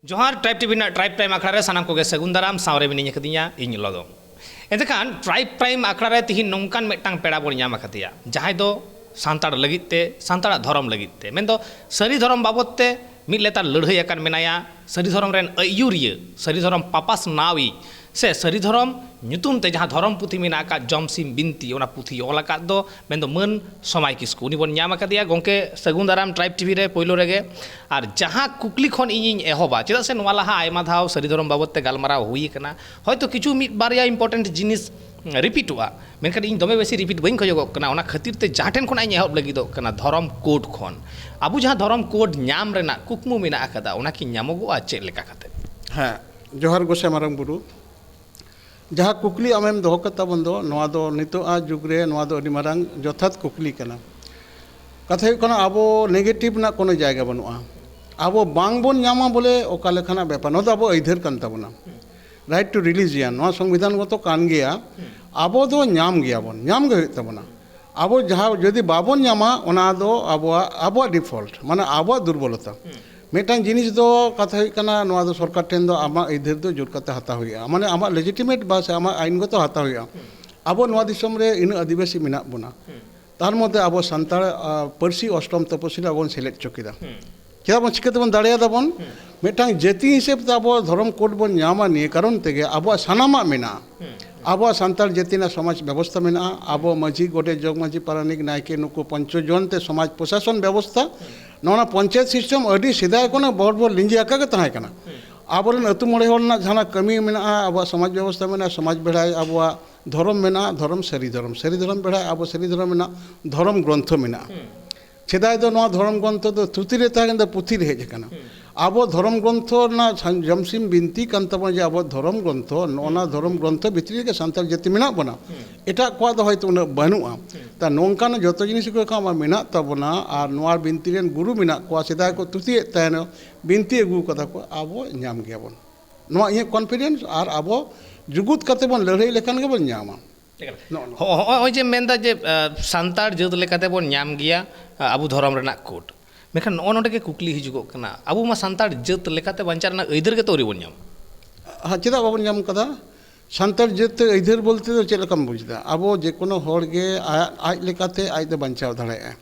जोहार tribe TV tribe time आखड़ा रे सानाम कोगे सगुन दाराम सावरे मिनी खदिया इन लदो एतखान ट्राइब टाइम आखड़ा रे तिहिन नोंकान मेटांग पेड़ा बोन नाम खदिया जहां दो सान्ताड़ लगित ते सान्ताड़ा धरम लगित ते मेन दो सरी धरम बाबत ते मिद लेतार लड़हई अकान मेनाया सरी धरम रेन अयुरिया सरी धरम पापास नावी से सरी धरम ᱧᱩᱛᱩᱢ ᱛᱮ ᱡᱟᱦᱟᱸ ᱫᱷᱚᱨᱚᱢ ᱯᱩᱛᱷᱤ ᱢᱮᱱᱟᱜ ᱟᱠᱟᱫ ᱡᱚᱢᱥᱤᱢ ᱵᱤᱱᱛᱤ ᱚᱱᱟ ᱯᱩᱛᱷᱤ ᱚᱞ ᱟᱠᱟᱫ ᱫᱚ ᱢᱮᱱᱫᱚ ᱢᱟᱹᱱ ᱥᱚᱢᱟᱭ ᱠᱤᱥᱠᱩ ᱩᱱᱤ ᱵᱚᱱ ᱧᱟᱢ ᱟᱠᱟᱫᱮᱭᱟ ᱜᱚᱝᱠᱮ ᱥᱟᱹᱜᱩᱱ ᱫᱟᱨᱟᱢ ᱴᱨᱟइब ᱴᱤভᱤ ᱨᱮ ᱯᱳᱭᱞᱳ ᱨᱮᱜᱮ ᱟᱨ ᱡᱟᱦᱟᱸ ᱠᱩᱠᱞᱤ ᱠᱷᱚᱱ ᱤᱧᱤᱧ ᱮᱦᱚᱵᱟ ᱪᱮᱫᱟᱜ ᱥᱮ ᱱᱚᱣᱟ ᱞᱟᱦᱟ ᱟᱭᱢᱟ ᱫᱷᱟᱣ ᱥᱟᱹᱨᱤ ᱫᱷᱚᱨᱚᱢ ᱵᱟᱵᱚᱫ ᱛᱮ ᱜᱟᱞᱢᱟᱨᱟᱣ ᱦᱩᱭ ᱟᱠᱟᱱᱟ ᱦᱚᱭᱛᱚ ᱠᱤᱪᱷᱩ ᱢᱤᱫ ᱵᱟᱨᱭᱟ ᱤᱢᱯᱚᱨᱴᱮᱱᱴ ᱡᱤᱱᱤᱥ রিপিটᱚᱜᱼᱟ ᱢᱮᱱᱠᱷᱟᱱ ᱤᱧ ᱫᱚᱢᱮ ᱵᱮᱥᱤ ᱨᱤᱯᱤᱴ ᱵᱟᱹᱧ ᱠᱷᱚᱡᱚᱜᱚᱜ ᱠᱟᱱᱟ ᱚᱱᱟ ᱠᱷᱟᱹᱛᱤᱨ ᱛᱮ ᱡᱟᱦᱟᱸ ᱴᱷᱮᱱ ᱠᱷᱚᱱᱟᱜ ᱤᱧ ᱮᱦᱚᱵ ᱞᱟᱹᱜᱤᱫᱚᱜ ᱠᱟᱱᱟ ᱫᱷᱚᱨᱚᱢ ᱠᱳᱰ ᱠᱷᱚᱱ ᱟᱵᱚ ᱡᱟᱦᱟᱸ ᱫᱷᱚᱨᱚᱢ ᱠᱳᱰ ᱧᱟᱢ ᱨᱮᱱᱟᱜ ᱠᱩᱠᱢᱩ ᱢᱮᱱᱟᱜ ᱟᱠᱟᱫᱟ ᱚᱱᱟ ᱠᱤ ᱧᱟᱢᱚᱜᱚᱜᱼᱟ ᱪᱮᱫ ᱞᱮᱠᱟ ᱠᱟᱛᱮ हाँ जोहार गोसाई मारांग बुरु जहाँ कुकली आमेम दोहो कता बंदो नवा दो नितो आ जुगरे नवा दो अडी मारांग जथात कुकली कना कथा हुई कना आबो नेगेटिव ना कोनो जायगा बनुआ आबो बांग बोन ᱧᱟᱢᱟ बोले ओका लेखाना बेपार नो आबो अइधर कन ताबोना राइट टू रिलीजियन नवा संविधान गतो कान गया आबो दो ᱧᱟᱢ गया बोन ᱧाम गे हुई ताबोना आबो जहाँ यदि बाबोन ᱧᱟᱢᱟ ओना दो आबो डिफॉल्ट माने आबो दुर्बलता मेटांग जिनिस दो कथा हुई कना नवा दो सरकार ठेन दो आमा इधर दो जुर कते हता हुई माने आमा लेजिटिमेट बास आमा आईनगत हता हुई आबो नवा दिसम रे इन आदिवासी मिना बुना तार मध्य आबो सान्ताड़ पर्सी अष्टम तपस्या बन सेलेक्ट चुकीदा चेदा बन चिकाते बन दाड़ेयादा बन मेटांग जाति हिसाब ते आबो धर्म कोड बन ᱧᱟᱢᱟ निये कारण तेगे आबो सानामा मेना आबो सान्ताड़ जातिना समाज व्यवस्था मेना आबो माझी गोटे जग माझी पारानिक नायके नुको पंचो जन ते समाज प्रशासन व्यवस्था नोना पंचायत सिस्टम अडी सिदाय कोना बोर बोर लिंजी आका के तहाय कना आबोरन अतु मोड़े होरना जहाना कमी मेना आबो समाज व्यवस्था मेना समाज बेढ़ाय आबो धर्म मेना धर्म सरी धर्म बेढ़ाय आबो सरी धर्म मेना धर्म ग्रंथ मेना सेदाय दो नोआ धर्म ग्रंथ दो थुति रे तागन दो पुथि रे हेज कना आबो धर्म ग्रंथ ना जमसिम बिनती कान तबो जे आबो धर्म ग्रंथ नोना धर्म ग्रंथ भितरी के सान्ताल जाति मेना बना एटा को दो हयतो उना बनुआ ता नोंकान जतो जिनिस को का मेना तबना आर नोआ बिनती रेन गुरु मेना को सेदाय को तुति तायन बिनती अगु कथा को आबो ᱧᱟᱢ गया बन नोआ ये कॉन्फिडेंस आर आबो जुगुत कते बन लड़ाई लेखान के बन ᱧᱟᱢᱟ होय जे मेनदा जे सान्ताड़ जात लेकाते बन ᱧᱟᱢ गया आबो धर्म रेना कोड मेखान नो नोडे के कुकली हिजुगो कना आबो मा सान्ताड़ जात लेकाते बांचार ना अइधर के तोरी बन ᱧᱟᱢ हाँ चेदा बाबन ᱧᱟᱢ कदा सान्ताड़ जात अइधर बोलते तो चेद लकम बुझदा आबो जे कोनो होड़ गे आज लेकाते आज दो बांचाव दाड़ेया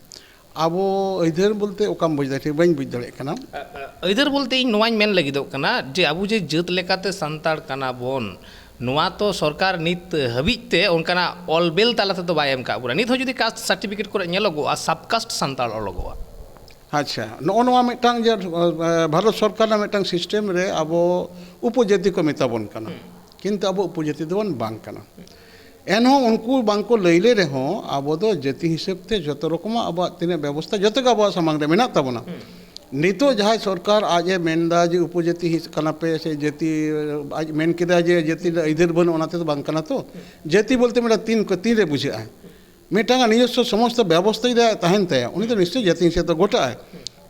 आबो अइधर बोलते ओकाम बुझदा ठीक बइन बुझ दाड़े कना अइधर बोलते इन नोवाñ मेन लगिदो कना जे आबो जे जात लेकाते सान्ताड़ कना बोन नोआ तो सरकार नित हबिते उनकाना ऑलबेल तालाते तो बाय एम का बुरा नित हो जदि कास्ट सर्टिफिकेट करे नेलोगोआ सबकास्ट सान्ताड़ ओलोगोआ अच्छा नो नोआ मिटांग जे भारत सरकार ना मिटांग सिस्टम रे आबो उपजाति को मेताबन कना किंतु आबो उपजाति दोन बांग कना एनहो उनको बांग को लैले रे हो आबो दो जाति हिसाब ते जतो रकम आबो तिने व्यवस्था जतो का आबो समांग रे मेना ताबोना नितो जहां सरकार आज मेनदा जे उपजाति कना पे से जाति आज मेन केदा जे जाति इधर बन ओनाते तो बांग कना तो जाति बोलते मेरा तीन रे बुझा है मेटांगा निजस्व समस्त व्यवस्था रे तहन ते उनी तो निश्चय जाति से तो गोटा है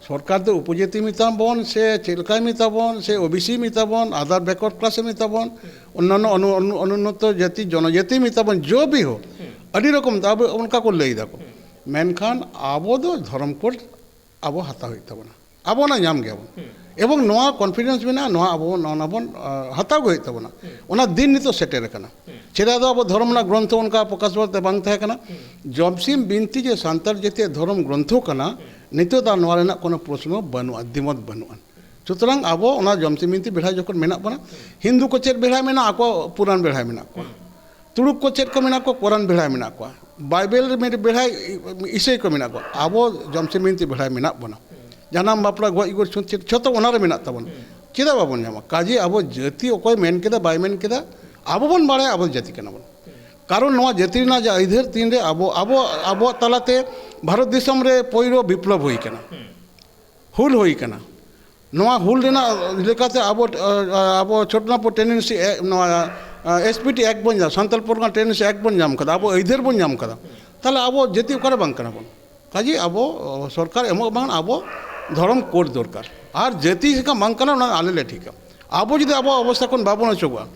सरकार तो उपजाति मिताबन से चिलका मिताबन से ओबीसी मिताबन आधार बैकवर्ड क्लास मिताबन अन्यान्य अनुन्नत जाति जनजाति मिताबन जो भी हो अडी रकम तब उनका को लई दाको मेनखान आबो दो धर्म कोड आबो हता होई तबना आबो ना ᱧᱟᱢ गया एवं नोआ कॉन्फिडेंस मेना नोआ आबो नोना बन हता गई तबना ओना दिन नितो सेटेर कना चेदा दो आबो धर्म ना ग्रंथ उनका प्रकाश बते बांग थाय कना जमसिम बिनती जे सान्ताड़ जेते धर्म ग्रंथ कना नितो दा नोआ रेना कोनो प्रश्न बनुआ दिमत बनुआ सुतरां आबो ओना जमसिम बिनती बेढ़ा जखन मेना बना हिंदू को चेत बेढ़ा मेना आको पुराण बेढ़ा मेना को तुड़ुक को चेत को मेना को कुरान बेढ़ा मेना को बाइबल में बेढ़ा ईसाई को मेना को आबो जमसिम बिनती बेढ़ा मेना बना जानम बापड़ा गो इगोर छतो ओनारे मेना तबन चेदा बाबन ᱧᱟᱢᱟ काजी आबो जाति ओकोय मेन केदा बाय मेन केदा आबो बन बाड़े आबो जाति कना बन कारण नोआ जाति ना जा इधर तीन रे आबो तलाते भारत दिसम रे पोइरो विप्लव होई कना हुल होई कना नोआ हुल रेना लेकाते आबो छोटनापुर टेनेंसी नोआ एसपीटी एक बन जा सान्ताल परगना टेनेंसी एक बन ᱧᱟᱢ कदा आबो इधर बन ᱧᱟᱢ कदा ताले आबो जाति ओकारे बांग कना बन काजी आबो सरकार एमो बांग आबो धर्म कोड दरकार और जाति का मांग करना आले ले ठीक है आबो जदि आबो अवस्था कोन बाबोन अचोगा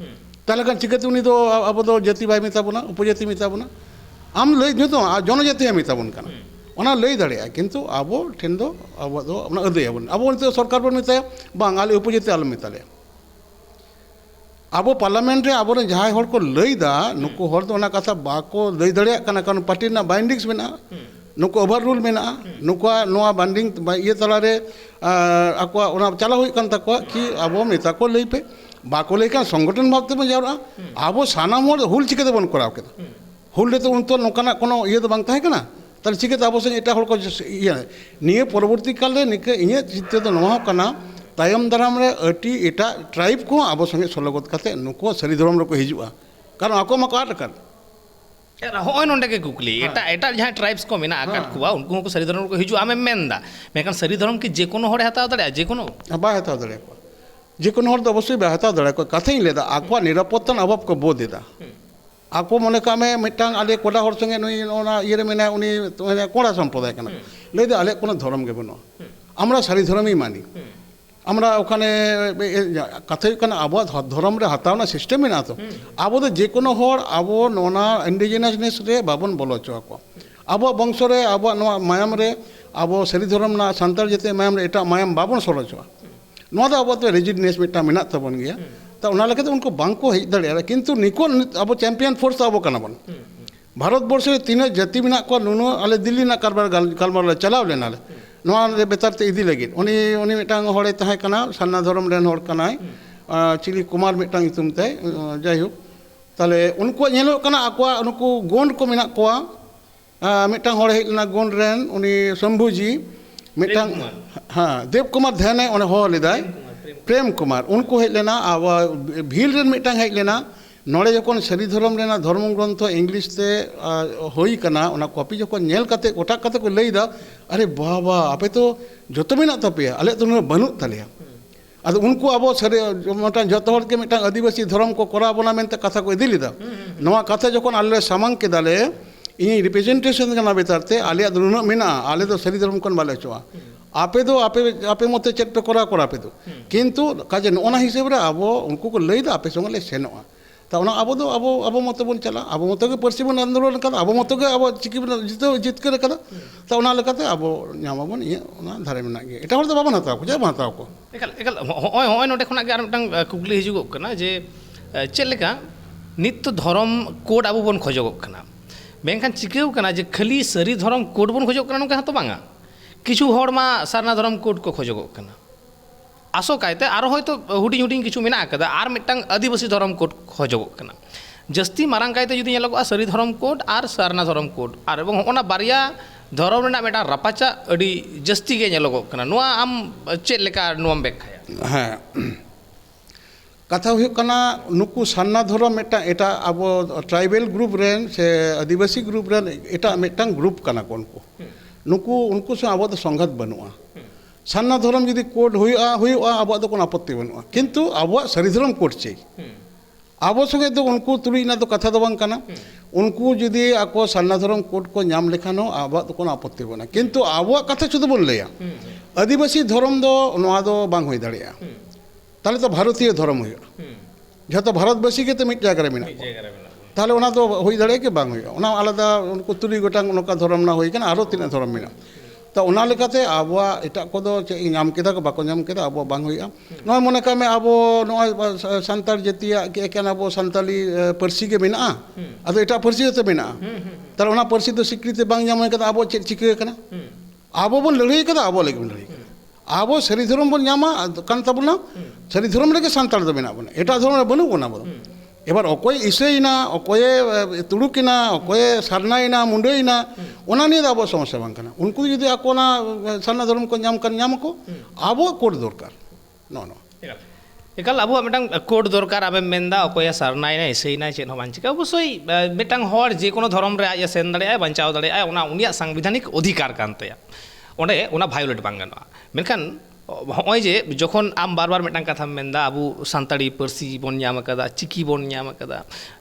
ताले कान चिकाते उनी दो आबो दो जाति बाय मिताबोना उपजाति मिताबोना आम लई जतो जनजाति मिताबोन कना ᱚᱱᱟ ᱞᱟᱹᱭ ᱫᱟᱲᱮᱭᱟᱜᱼᱟ ᱠᱤᱱᱛᱩ ᱟᱵᱚ ᱴᱷᱮᱱ ᱫᱚ ᱟᱵᱚ ᱫᱚ ᱚᱱᱟ ᱟᱹᱫᱟᱹᱭᱟᱵᱚᱱ ᱟᱵᱚ ᱱᱤᱛᱚᱜ ᱥᱚᱨᱠᱟর ᱵᱚᱱ ᱢᱮᱛᱟᱭᱟ ᱵᱟᱝ ᱟᱞᱮ ᱩᱯᱚᱡᱟᱹᱛᱤ ᱟᱞᱚ ᱢᱮᱛᱟᱞᱮᱭᱟ ᱟᱵᱚ ᱯᱟᱨᱞᱟᱢᱮᱱᱴ ᱨᱮ ᱟᱵᱚᱨᱮᱱ ᱡᱟᱦᱟᱸᱭ ᱦᱚᱲ ᱠᱚ ᱞᱟᱹᱭᱫᱟ ᱱᱩᱠᱩ ᱦᱚᱲ ᱫᱚ ᱚᱱᱟ ᱠᱟᱛᱷᱟ ᱵᱟᱠᱚ ᱞᱟᱹᱭ ᱫᱟᱲᱮᱭᱟᱜ ᱠᱟᱱᱟ ᱠᱟᱨᱚᱱ ᱯᱟর্টি ᱨᱮᱱᱟᱜ ᱵᱟᱭᱤন্ডিংস ᱢᱮᱱᱟᱜᱼᱟ ᱱᱩᱠᱩ ᱳভার ᱨᱩᱞ ᱢᱮᱱᱟᱜᱼᱟ ᱱᱩᱠᱩᱣᱟᱜ ᱱᱚᱣᱟ ᱵᱟᱭᱤন্ডিং ᱤᱭᱟᱹ ᱛᱟᱞᱟᱨᱮ ᱟᱠᱚᱣᱟᱜ ᱚᱱᱟ ᱪᱟᱞᱟᱣ ᱦᱩᱭᱩᱜ ᱠᱟᱱ ᱛᱟᱠᱚᱣᱟ ᱠᱤ ᱟᱵᱚ ᱢᱮᱛᱟ ᱠᱚ ᱞᱟᱹᱭ ᱯᱮ ᱵᱟᱠᱚ ᱞᱟᱹᱭ ᱠᱷᱟᱱ ᱥᱚᱝᱜᱚᱴᱷᱚᱱ ᱵᱷᱟᱵ ᱛᱮᱵᱚᱱ ᱡᱟᱣᱨᱟᱜᱼᱟ ᱟᱵᱚ ᱥᱟᱱᱟᱢ ᱦᱚᱲ ᱦᱩᱞ ᱪᱤᱠᱟᱹ ᱛᱮᱵᱚᱱ ᱠᱚᱨᱟᱣ ᱠᱮᱫᱟ ᱦᱩᱞ ᱨᱮᱫᱚ ᱩᱱ ᱛᱚ ᱱᱚᱝᱠᱟᱱᱟᱜ ᱠᱳᱱᱳ ᱤᱭᱟᱹ ᱫᱚ ᱵᱟᱝ ᱛᱟᱦᱮᱸ ᱠᱟᱱᱟ তাহলে চিকিতে আবো সঙ্গে এটা হল ইয়ে নিয়ে পরবর্তী কালে নিকে ইয়ে চিন্তা তো নোয়া কানা তায়ম দারাম রে আটি এটা ট্রাইব কো আবো সঙ্গে সলগত কাতে নুকো সারি ধরম রে কো হিজুয়া কারণ আকো মা কাট কার ᱦᱚᱸᱜᱼᱚᱭ ᱱᱚᱰᱮ ᱜᱮ ᱠᱩᱠᱞᱤ ᱮᱴᱟᱜ ᱡᱟᱦᱟᱸᱭ ᱴᱨᱟᱭᱵᱥ ᱠᱚ ᱢᱮᱱᱟᱜ ᱟᱠᱟᱫ ᱠᱚᱣᱟ ᱩᱱᱠᱩ ᱦᱚᱸᱠᱚ ᱥᱟᱹᱨᱤ ᱫᱷᱚᱨᱚᱢ ᱨᱮᱠᱚ ᱦᱤᱡᱩᱜᱼᱟ ᱟᱢᱮᱢ ᱢᱮᱱᱫᱟ ᱢᱮᱱᱠᱷᱟᱱ ᱥᱟᱹᱨᱤ ᱫᱷᱚᱨᱚᱢ ᱠᱤ ᱡᱮ ᱠᱳᱱᱳ ᱦᱚᱲᱮ ᱦᱟᱛᱟᱣ ᱫᱟᱲᱮᱭᱟᱜᱼᱟ ᱡᱮ ᱠᱳᱱᱳ ᱵᱟᱭ ᱦᱟᱛᱟᱣ ᱫᱟᱲᱮᱭᱟᱜᱼᱟ যে কোনো হর তো অবশ্যই ᱵᱟᱭ ᱦᱟᱛᱟᱣ ᱫᱟᱲᱮᱭᱟᱜᱼᱟ ᱠᱟᱛᱷᱟᱧ ᱞᱟᱹᱭᱫᱟ ᱟᱠᱚᱣᱟᱜ নিরাপত্তার অভাব ᱠᱚ বোধ ᱮᱫᱟ ako mone kame mitang ale koda hor sange nui ona iere mena uni koda সম্প্রদায় kana lei da ale kono dhorom ge bono আমরা সারি ধর্মই মানি আমরা ওখানে কথা kana abo ধর্ম রে হাতাও না সিস্টেম না তো abo do je kono hor abo nona indigenous re babon bolo choko abo bongso re abo noa mayam re abo সারি ধর্ম না santal jete mayam re eta mayam babon solo choa noa da abo to rigidness mita mena tabon gea ता उना लगे तो उनको बांग को hedge दड़े किंतु निको अब चैंपियन फोर्स अब कना बन भारत वर्ष रे तीन जाति बिना को नुनो आले दिल्ली ना कारबार कालमार चलाव लेना ले नोआ रे बेतार ते इदी लगे उनी उनी मिटांग होड़े तहे कना सान्ना धर्म रेन होड़ कनाय चिली कुमार मिटांग इतुम ते जाय हो ताले उनको नेलो कना आको उनको गोंड को मिना कोआ मिटांग होड़े हेलना गोंड रेन उनी शंभुजी मिटांग हां देव कुमार ध्याने उनी हो लेदाय प्रेम कुमार उनको हेज लेना अब भील रेन मिटांग हेज लेना नोड़े जखन सारी धर्म रेना धर्म ग्रंथ इंग्लिश ते होई कना ओना कॉपी जखन नेल काते गोटा काते को लईदा अरे बाबा आपे तो जतो मेना तपे आले तो बनु तलेया अद उनको अब सारे मोटा जतो हर के मिटांग आदिवासी धर्म को करा बना मेनते कथा को इदी लिदा नोआ कथा जखन आले सामांग के दाले इ रिप्रेजेंटेशन कना बेतारते आले दुनो मेना आले तो सारी धर्म कोन बाले चोआ आपे दो आपे मते चेक पे करा पे दो किंतु काजे नोना हिसाब रे आबो उनको को लई दा आपे संग ले सेनोआ ता ओना आबो दो आबो मते बोन चला आबो मते के परसि बोन आंदोलन कदा आबो मते के आबो चिकी बोन जित करे कदा ता ओना लेकाते आबो ᱧᱟᱢᱟᱵᱚᱱ ᱤᱭᱟᱹ ᱚᱱᱟ ধারে ᱢᱮᱱᱟᱜ ᱜᱮ ᱮᱴᱟᱜ ᱦᱚᱲ ᱫᱚ ᱵᱟᱵᱚᱱ ᱦᱟᱛᱟᱣ ᱠᱚ ᱡᱮ ᱦᱟᱛᱟᱣ ᱠᱚ ᱮᱠᱟᱞ ᱦᱚᱸᱜᱼᱚᱭ ᱱᱚᱰᱮ ᱠᱷᱚᱱᱟᱜ ᱜᱮ ᱟᱨ ᱢᱤᱫᱴᱟᱝ ᱠᱩᱠᱞᱤ ᱦᱤᱡᱩᱜᱚᱜ ᱠᱟᱱᱟ ᱡᱮ ᱪᱮᱫ ᱞᱮᱠᱟ ᱱᱤᱛ ᱛᱚ ᱫᱷᱚᱨᱚᱢ ᱠᱳᱰ ᱟᱵᱚ ᱵᱚᱱ ᱠᱷᱚᱡᱚᱜᱚᱜ ᱠᱟᱱᱟ ᱢᱮᱱᱠᱷᱟᱱ ᱪᱤᱠᱟᱹᱣ ᱠᱟᱱᱟ ᱡᱮ ᱠᱷᱟᱹᱞᱤ ᱥᱟᱹᱨᱤ ᱫᱷᱚᱨᱚᱢ ᱠᱳᱰ ᱵᱚᱱ ᱠᱷᱚᱡᱚᱜ ᱠᱟᱱᱟ ᱱᱚᱝᱠᱟ ᱦᱚᱸᱛᱚ ᱵᱟᱝᱟ किछु हर मा सारना धर्म कोड को खोजोगोग कना आसो कायते आरो होयतो हुडिंग हुडिंग किछु मेना कदा आर मिटटांग आदिवासी धर्म कोड खोजोगोग कना जस्ती मारांग कायते जुदि नेलोगो सारी धर्म कोड आर सारना धर्म कोड आर एवं ओना बारिया धर्म रेना मेटा रापाचा अडी जस्ती गे नेलोगोग कना नोआ आम चेद लेका नोम बेखाया हां कथा हुई कना नुकु सान्ना धर्म मेटा एटा अब ट्राइबल ग्रुप रेन से आदिवासी ग्रुप रेन एटा मेटांग ग्रुप कना कोनको नुकु उनको से अब संघात बनुआ सान्ना धर्म यदि कोड हुआ अब कोन आपत्ति बनुआ किंतु अब सारी धर्म कोड चाहिए अब संगे तो उनको तुलना तो कथा तो बांग कना उनको यदि आको सान्ना धर्म कोड को नाम लेखानो अब कोन आपत्ति बना किंतु अब कथा शुद्ध बोल लेया आदिवासी धर्म दो नोआ दो बांग होई दाड़िया ताले तो भारतीय धर्म हुआ जतो भारतवासी के तो मिट जायगा रे मेना ताले ओना तो होई दाड़े के बांग होया ओना आलादा उनको तुली गोटांग नोका धर्म ना होई कना आरो तीन धर्म मेना तो ओना लेकाते आबवा एटा कोदो नाम केदा को बाको नाम केदा आबो बांग होया नय मने कामे आबो नय संताल जतिया के एकेन आबो संताली परसी के मेना आदो एटा परसी तो मेना ताले ओना परसी तो स्वीकृति बांग नाम केदा आबो चेक चिके कना आबो बन लड़ाई केदा आबो लेके लड़ाई आबो सारी धर्म बन नामा कान तबना सारी धर्म लेके संताल दो मेना बन एटा धर्म बनु कोना बो एबार अकय इसेइना अकय तुड़ुकिना अकय सारनाइना मुंडईना ओना निये आबो समस्या बांग कना उनको यदि आकोना सारना धर्म को नाम को आबो कोड दरकार नो एकाल आबो मिटांग कोड दरकार आबे मेंदा अकय सारनाइना इसेइना चेद हो बांचिका अवश्य मिटांग हर जे कोनो धर्म रे आय सेन दाड़े आय बांचाव दाड़े आय ओना उनिया संवैधानिक अधिकार कानतेया ओंडे ओना भायोलेट बांग गानोआ मेनखान हॉय जे जखन आम बार बार मिटांग कथा मेंदा आबो सानताड़ी परसी बन नाम कदा चिकी बन नाम कदा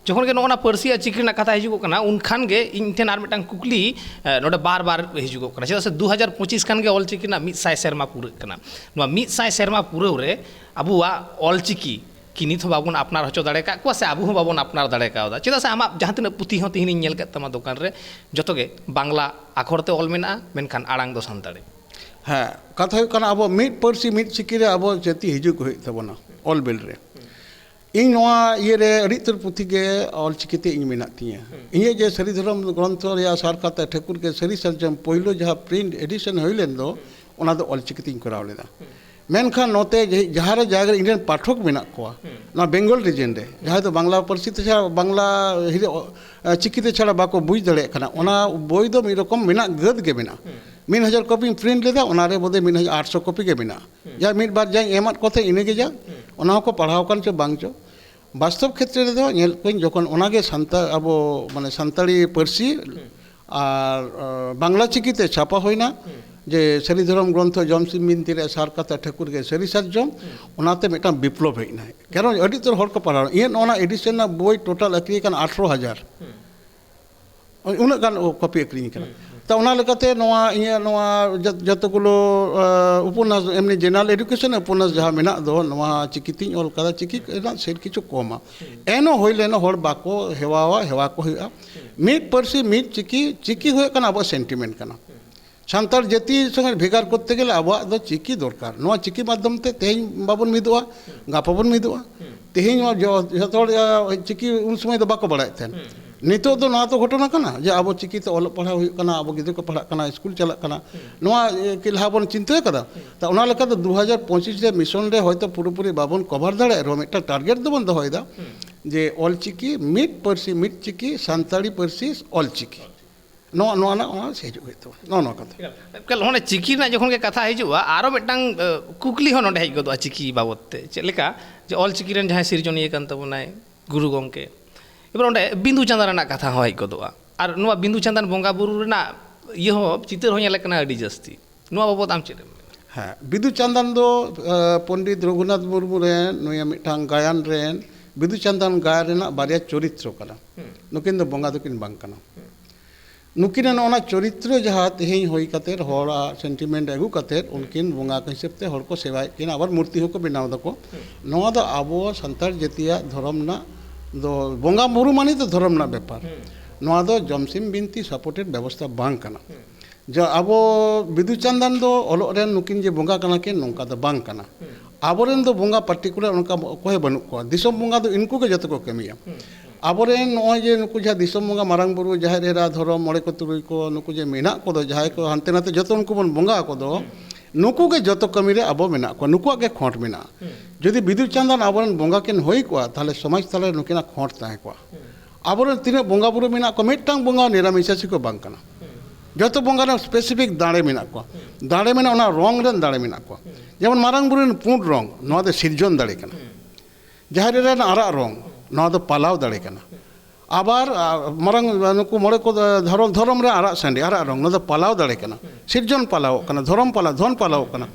जखन के नोना परसी आ चिकी ना कथा हिजुगो कना उनखान गे इन ठेन आर मिटांग कुकली नोडे बार बार हिजुगो कना चेदा से 2025 खान गे ऑल चिकी ना 100 सेरमा पूरे कना नोआ 100 सेरमा पूरे रे आबुआ ऑल चिकी कि नित बाबन अपनार हचो दाड़े का से आबू हूँ बाबन अपनार दाड़े का चेदा से आमा जहाँ तीन पुथी हूँ तीन नेल केद तमा दुकान रे जोतोगे बांग्ला आखरते ऑल मेना मेनखान आड़ांग दो सानताड़ी हाँ कथा हुई काना अब मिड पर्सी मिड चिकी रे अब जाति हिजुक हुई तबना ऑल बिल रे इन नवा ये रे अड़ितर पुथी के ऑल चिकीते इन मेना तिया इये जे सरी धर्म ग्रंथ या सार कथा ठाकुर के सरी सरजम पहिलो जहाँ प्रिंट एडिशन हुईलेन दो ओना दो ऑल चिकीते इन कराव लेदा मेनखान नोते जहाँ रे जागर इंडियन पाठक मेना कोआ ना बेंगल रीजन रे जहाँ तो बांग्ला पर्सी ते छाड़ा बांग्ला चिकीते छाड़ा बाको बुझ दड़े कना ओना बोई दो मी रकम मेना गद के मेना 1000 कॉपी प्रिंट लेदा ओनारे बोदे 1800 कॉपी के मेना या मिड बार जाय एमात कोथे इने के जा ओना को पढ़ाव कान चो बांग चो वास्तव क्षेत्र रे दो नेल कोइन जखन ओनागे सान्ता अबो माने सान्ताड़ी पर्सी और बांग्ला चिकीते छापा होइना जे सरी धर्म ग्रंथ जमसिम बिनती रे सार कथा ठाकुर के सरी सरजम ओनाते मेटा विप्लव हेना कारण अडी तोर हर को पढ़ा इन ओना एडिशन ना बोई टोटल अक्री कान 18000 उना गान कॉपी अक्री कना तो ओना लेकाते नोआ इया नोआ जतगुलो उपन्यास एमनी जनरल एजुकेशन उपन्यास जहाँ मेना दो नोआ चिकीतिन ऑल कदा चिकी ना सेट किछु कोमा एनो होइलेनो हर बाको हेवा को हुआ मिड पर्सी मिड चिकी हुए कना अब सेंटिमेंट कना सान्ताड़ जाति संगे भेगार करते गेले आबाद दो चिकी दरकार नोआ चिकी माध्यम ते तेहें बाबन मिदोआ गापा बन मिदोआ तेहें जो चिकी उन समय दो बाको बड़ाय थेन नितो दो ना तो घटना कना जे अब चिकी ते ऑल पढ़ा हुई कना अब गिद्र को पढ़ा कना स्कूल चला कना नोआ के लहा बन चिंता कदा ता ओना लेका तो 2025 रे मिशन रे होयतो पूरी बाबन कवर दाड़े रो मेटा टारगेट दो बन दोयदा जे ऑल चिकी मिड पर्सी मिड चिकी सान्ताड़ी पर्सी ऑल चिकी नो नो ना ओना से हिजुग तो नो नो कथा कल होने चिकी ना जखन के कथा हिजुआ आरो मिटांग कुकली हो नोडे हिज गदो चिकी बाबतते चेलेका जे ऑल चिकी रेन जहां सिरजनिया कान तबनाय गुरु गंके एबार ओंडे बिंदु चांदा रना कथा हो हिज गदोआ आर नोआ बिंदु चांदान बोंगा बुरु रेना ये हो चितर हो नेले कना अडी जस्ती नोआ बाबत आम चेले हाँ बिंदु चांदान दो पंडित रघुनाथ मुर्मू रेन नोया मिटांग गायन रेन बिंदु चांदान गाय रेना बारिया चरित्र कना नुकिन दो बोंगा दुकिन बांग कना नुकिन ओना चरित्र जहाँ तेहें होई कतेर होरा सेंटिमेंट अगू कतेर उनकिन बोंगा के हिसाब ते हर को सेवाय किन आबार मूर्ति हो को बनाव दको नोआ दो आबो सान्ताड़ जातिया धर्म ना दो बोंगा बुरु मानी तो धर्म ना व्यापार नोआ दो जमसिम बिनती सपोर्टेड व्यवस्था बांग कना जो आबो बिदु चांदान दो ओलो रेन नुकिन जे बोंगा कना के नोंका दो बांग कना आबोरेन दो बोंगा पार्टिकुलर उनका कोहे बनु को दिसम बोंगा दो इनको के जत को कमिया आबोरेन नोय जे नुकु जहाँ दिसम बोंगा मारांग बुरु जाहेर एरा धर्म मोड़े को तुरुई को नुकु जे मेना को दो जहाय को हानते नाते जतो उनको बन बोंगा को दो नुकु के जतो कमी रे आबो मेना को नुकुआ के खोट मेना जदि बिदु चांदान आबोरेन बोंगा केन होई को ताले समाज ताले नुकिना खोट ताहे को आबोरेन तिने बोंगा बुरु मेना को मिटटांग बोंगा निरामिषासी को बांग कना जतो बोंगा ना स्पेसिफिक दाड़े मेना को दाड़े मेना ओना रंग रेन दाड़े मेना को जेमन मारांग बुरु पुंड रंग नोआ दे सिरजन दाड़े कना जहारे रेन आरा रंग नोआ दो पालाव दाड़े कना आबार मारांग नुकु मोड़े को धर्म रे आरा सांडी आरा रंग नोआ दो पालाव दाड़े कना सिरजन पालाव कना धर्म पालाव धन पालाव कना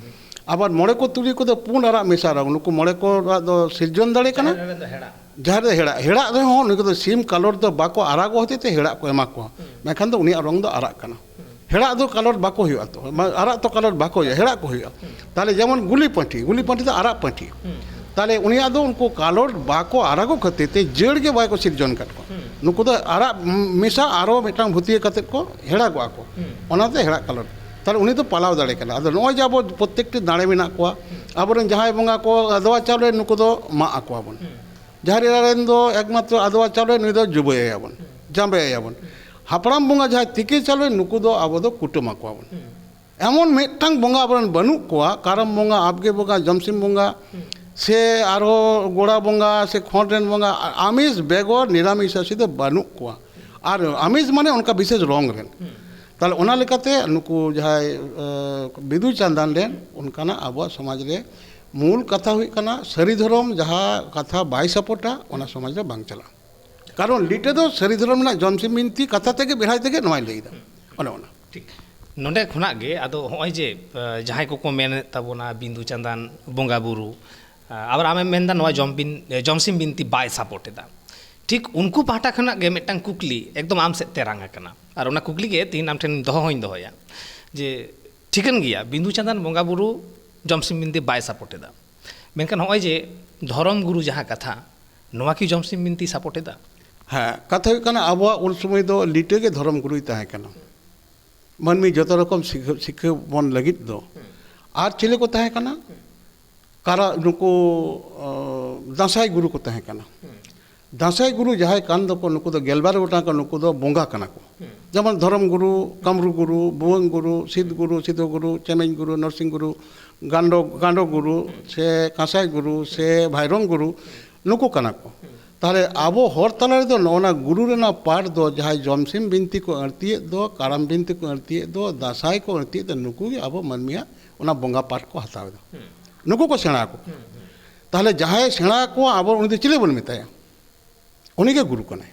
आबार मोड़े को तुड़ी को दो पुंड आरा मेसा रंग नुकु मोड़े को दो सिरजन दाड़े कना जहारे हेड़ा हेड़ा रे हो नुकु दो सीम कलर दो बाको आरा को होते ते हेड़ा को एमा को मेखान दो उनी रंग दो आरा कना हेड़ा दो कलर बाको हुआ तो आरा तो कलर बाको हेड़ा को हुआ ताले जेमन गुली पंठी तो आरा पंठी ताले उनिया दो उनको कालोड बाको आरागो खते ते जड़ के बाय को सिरजन कट को नुको दो आरा मिसा आरो मिटांग भूतिया कते को हेड़ा को आको ओनाते हेड़ा कालोड ताले उनी तो पालाव दाड़े कना आदो नोय जाबो प्रत्येकटी दाड़े मेना को आबोरेन जहाय बोंगा को अदवा चावले नुको दो मा आको आबोन जहारे रेन दो एकमात्र अदवा चावले नुई दो जुबे आबोन जाम्बे आबोन हापड़ाम बोंगा जहाय तिके चावले नुको दो आबो दो कुटुम आको आबोन एमन मिटांग बोंगा आबोरेन बनु को कारम बोंगा आबगे बोंगा जमसिम बोंगा से आरो गोड़ा बोंगा से खोटेन बोंगा आमिष बेगोर निरामिषासी दो बानु को और आमिष माने उनका विशेष रंग रेन ताले ओना लेकाते नुकु जहाय बिदु चांदान रेन उनका ना आबो समाज रे मूल कथा हुई कना सरी धर्म जहाँ कथा बाय सपोर्टा ओना समाज रे बांग चला कारण लिटे दो सरी धर्म ना जमसिम बिनती कथा तेगे बेढ़ाई तेगे नोय लईदा ओना ओना ठीक नोंडे खुना गे आदो होय जे जहाय को मेन ताबोना बिंदु चांदान बोंगा बुरु आबार आमे मेनदा नोआ जमसिम बिनती बाय सपोर्टेदा ठीक उनको पाहटा खना गे मिटांग कुकली एकदम आम से तेरांगा कना और उना कुकली गे तीन आम ठेन दोहो होइन दोहोया जे ठीकन गया बिंदु चांदान बोंगा बुरु जमसिम बिनती बाय सपोर्टेदा मेनखान होय जे धर्म गुरु जहाँ कथा नोवा की जमसिम बिनती सपोर्टेदा हाँ कथा हुई काना आबो उन समय दो लिटे के धर्म गुरुई ताहे काना मनमी जतो रकम शिक्षा बन लगित दो आर चिले को ताहे काना कारा नुको दासाई गुरु को ताहे काना दासाई गुरु जहाँ कान दो को नुको दो गेलबार गोटा को नुको दो बोंगा काना को जेमन धर्म गुरु कामरू गुरु बुवंग गुरु सिद्धो गुरु चेमें गुरु नरसिंह गुरु गांडो गुरु से कांसाई गुरु से भाईरंग गुरु नुको काना को ताले आबो हर तला दो नोना गुरु रेना पाठ दो जहाँ जमसिम बिनती को अड़ती दो कारम बिनती को अड़ती दो दासाई को अड़ती दो नुकु आबो मनमिया उना बोंगा पाठ को हतावे दो नुकु को सेणा को ताले जहाँ सेणा को आबो उनी चिले बन मेताया उनी के गुरु कनाय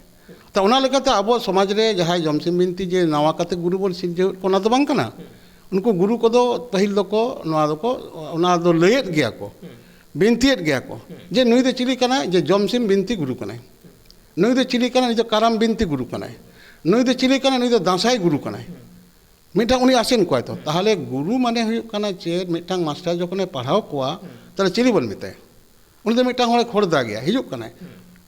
तो उना लेकाते आबो समाज रे जहाँ जमसिम बिनती जे नावा काते गुरु बोल सिरजे कोना दो बांग कना उनको गुरु को दो पहिल दो को नवा दो को उना दो लेट गया को बिनतीयत गया को जे नुई दो चिली कना जे जमसिम बिनती गुरु कनाय नुई दो चिली कना नुई दो कारम बिनती गुरु कनाय नुई दो चिली कना नुई दो दासाई गुरु कनाय मिटांग उनी आसेन कोय तो ताहले गुरु माने हुई कना चे मिटांग मास्टर जखने पढ़ाओ कोआ ताले चिली बन मिताय उनी दो मिटांग होले खोरदा गया हिजुक कनाय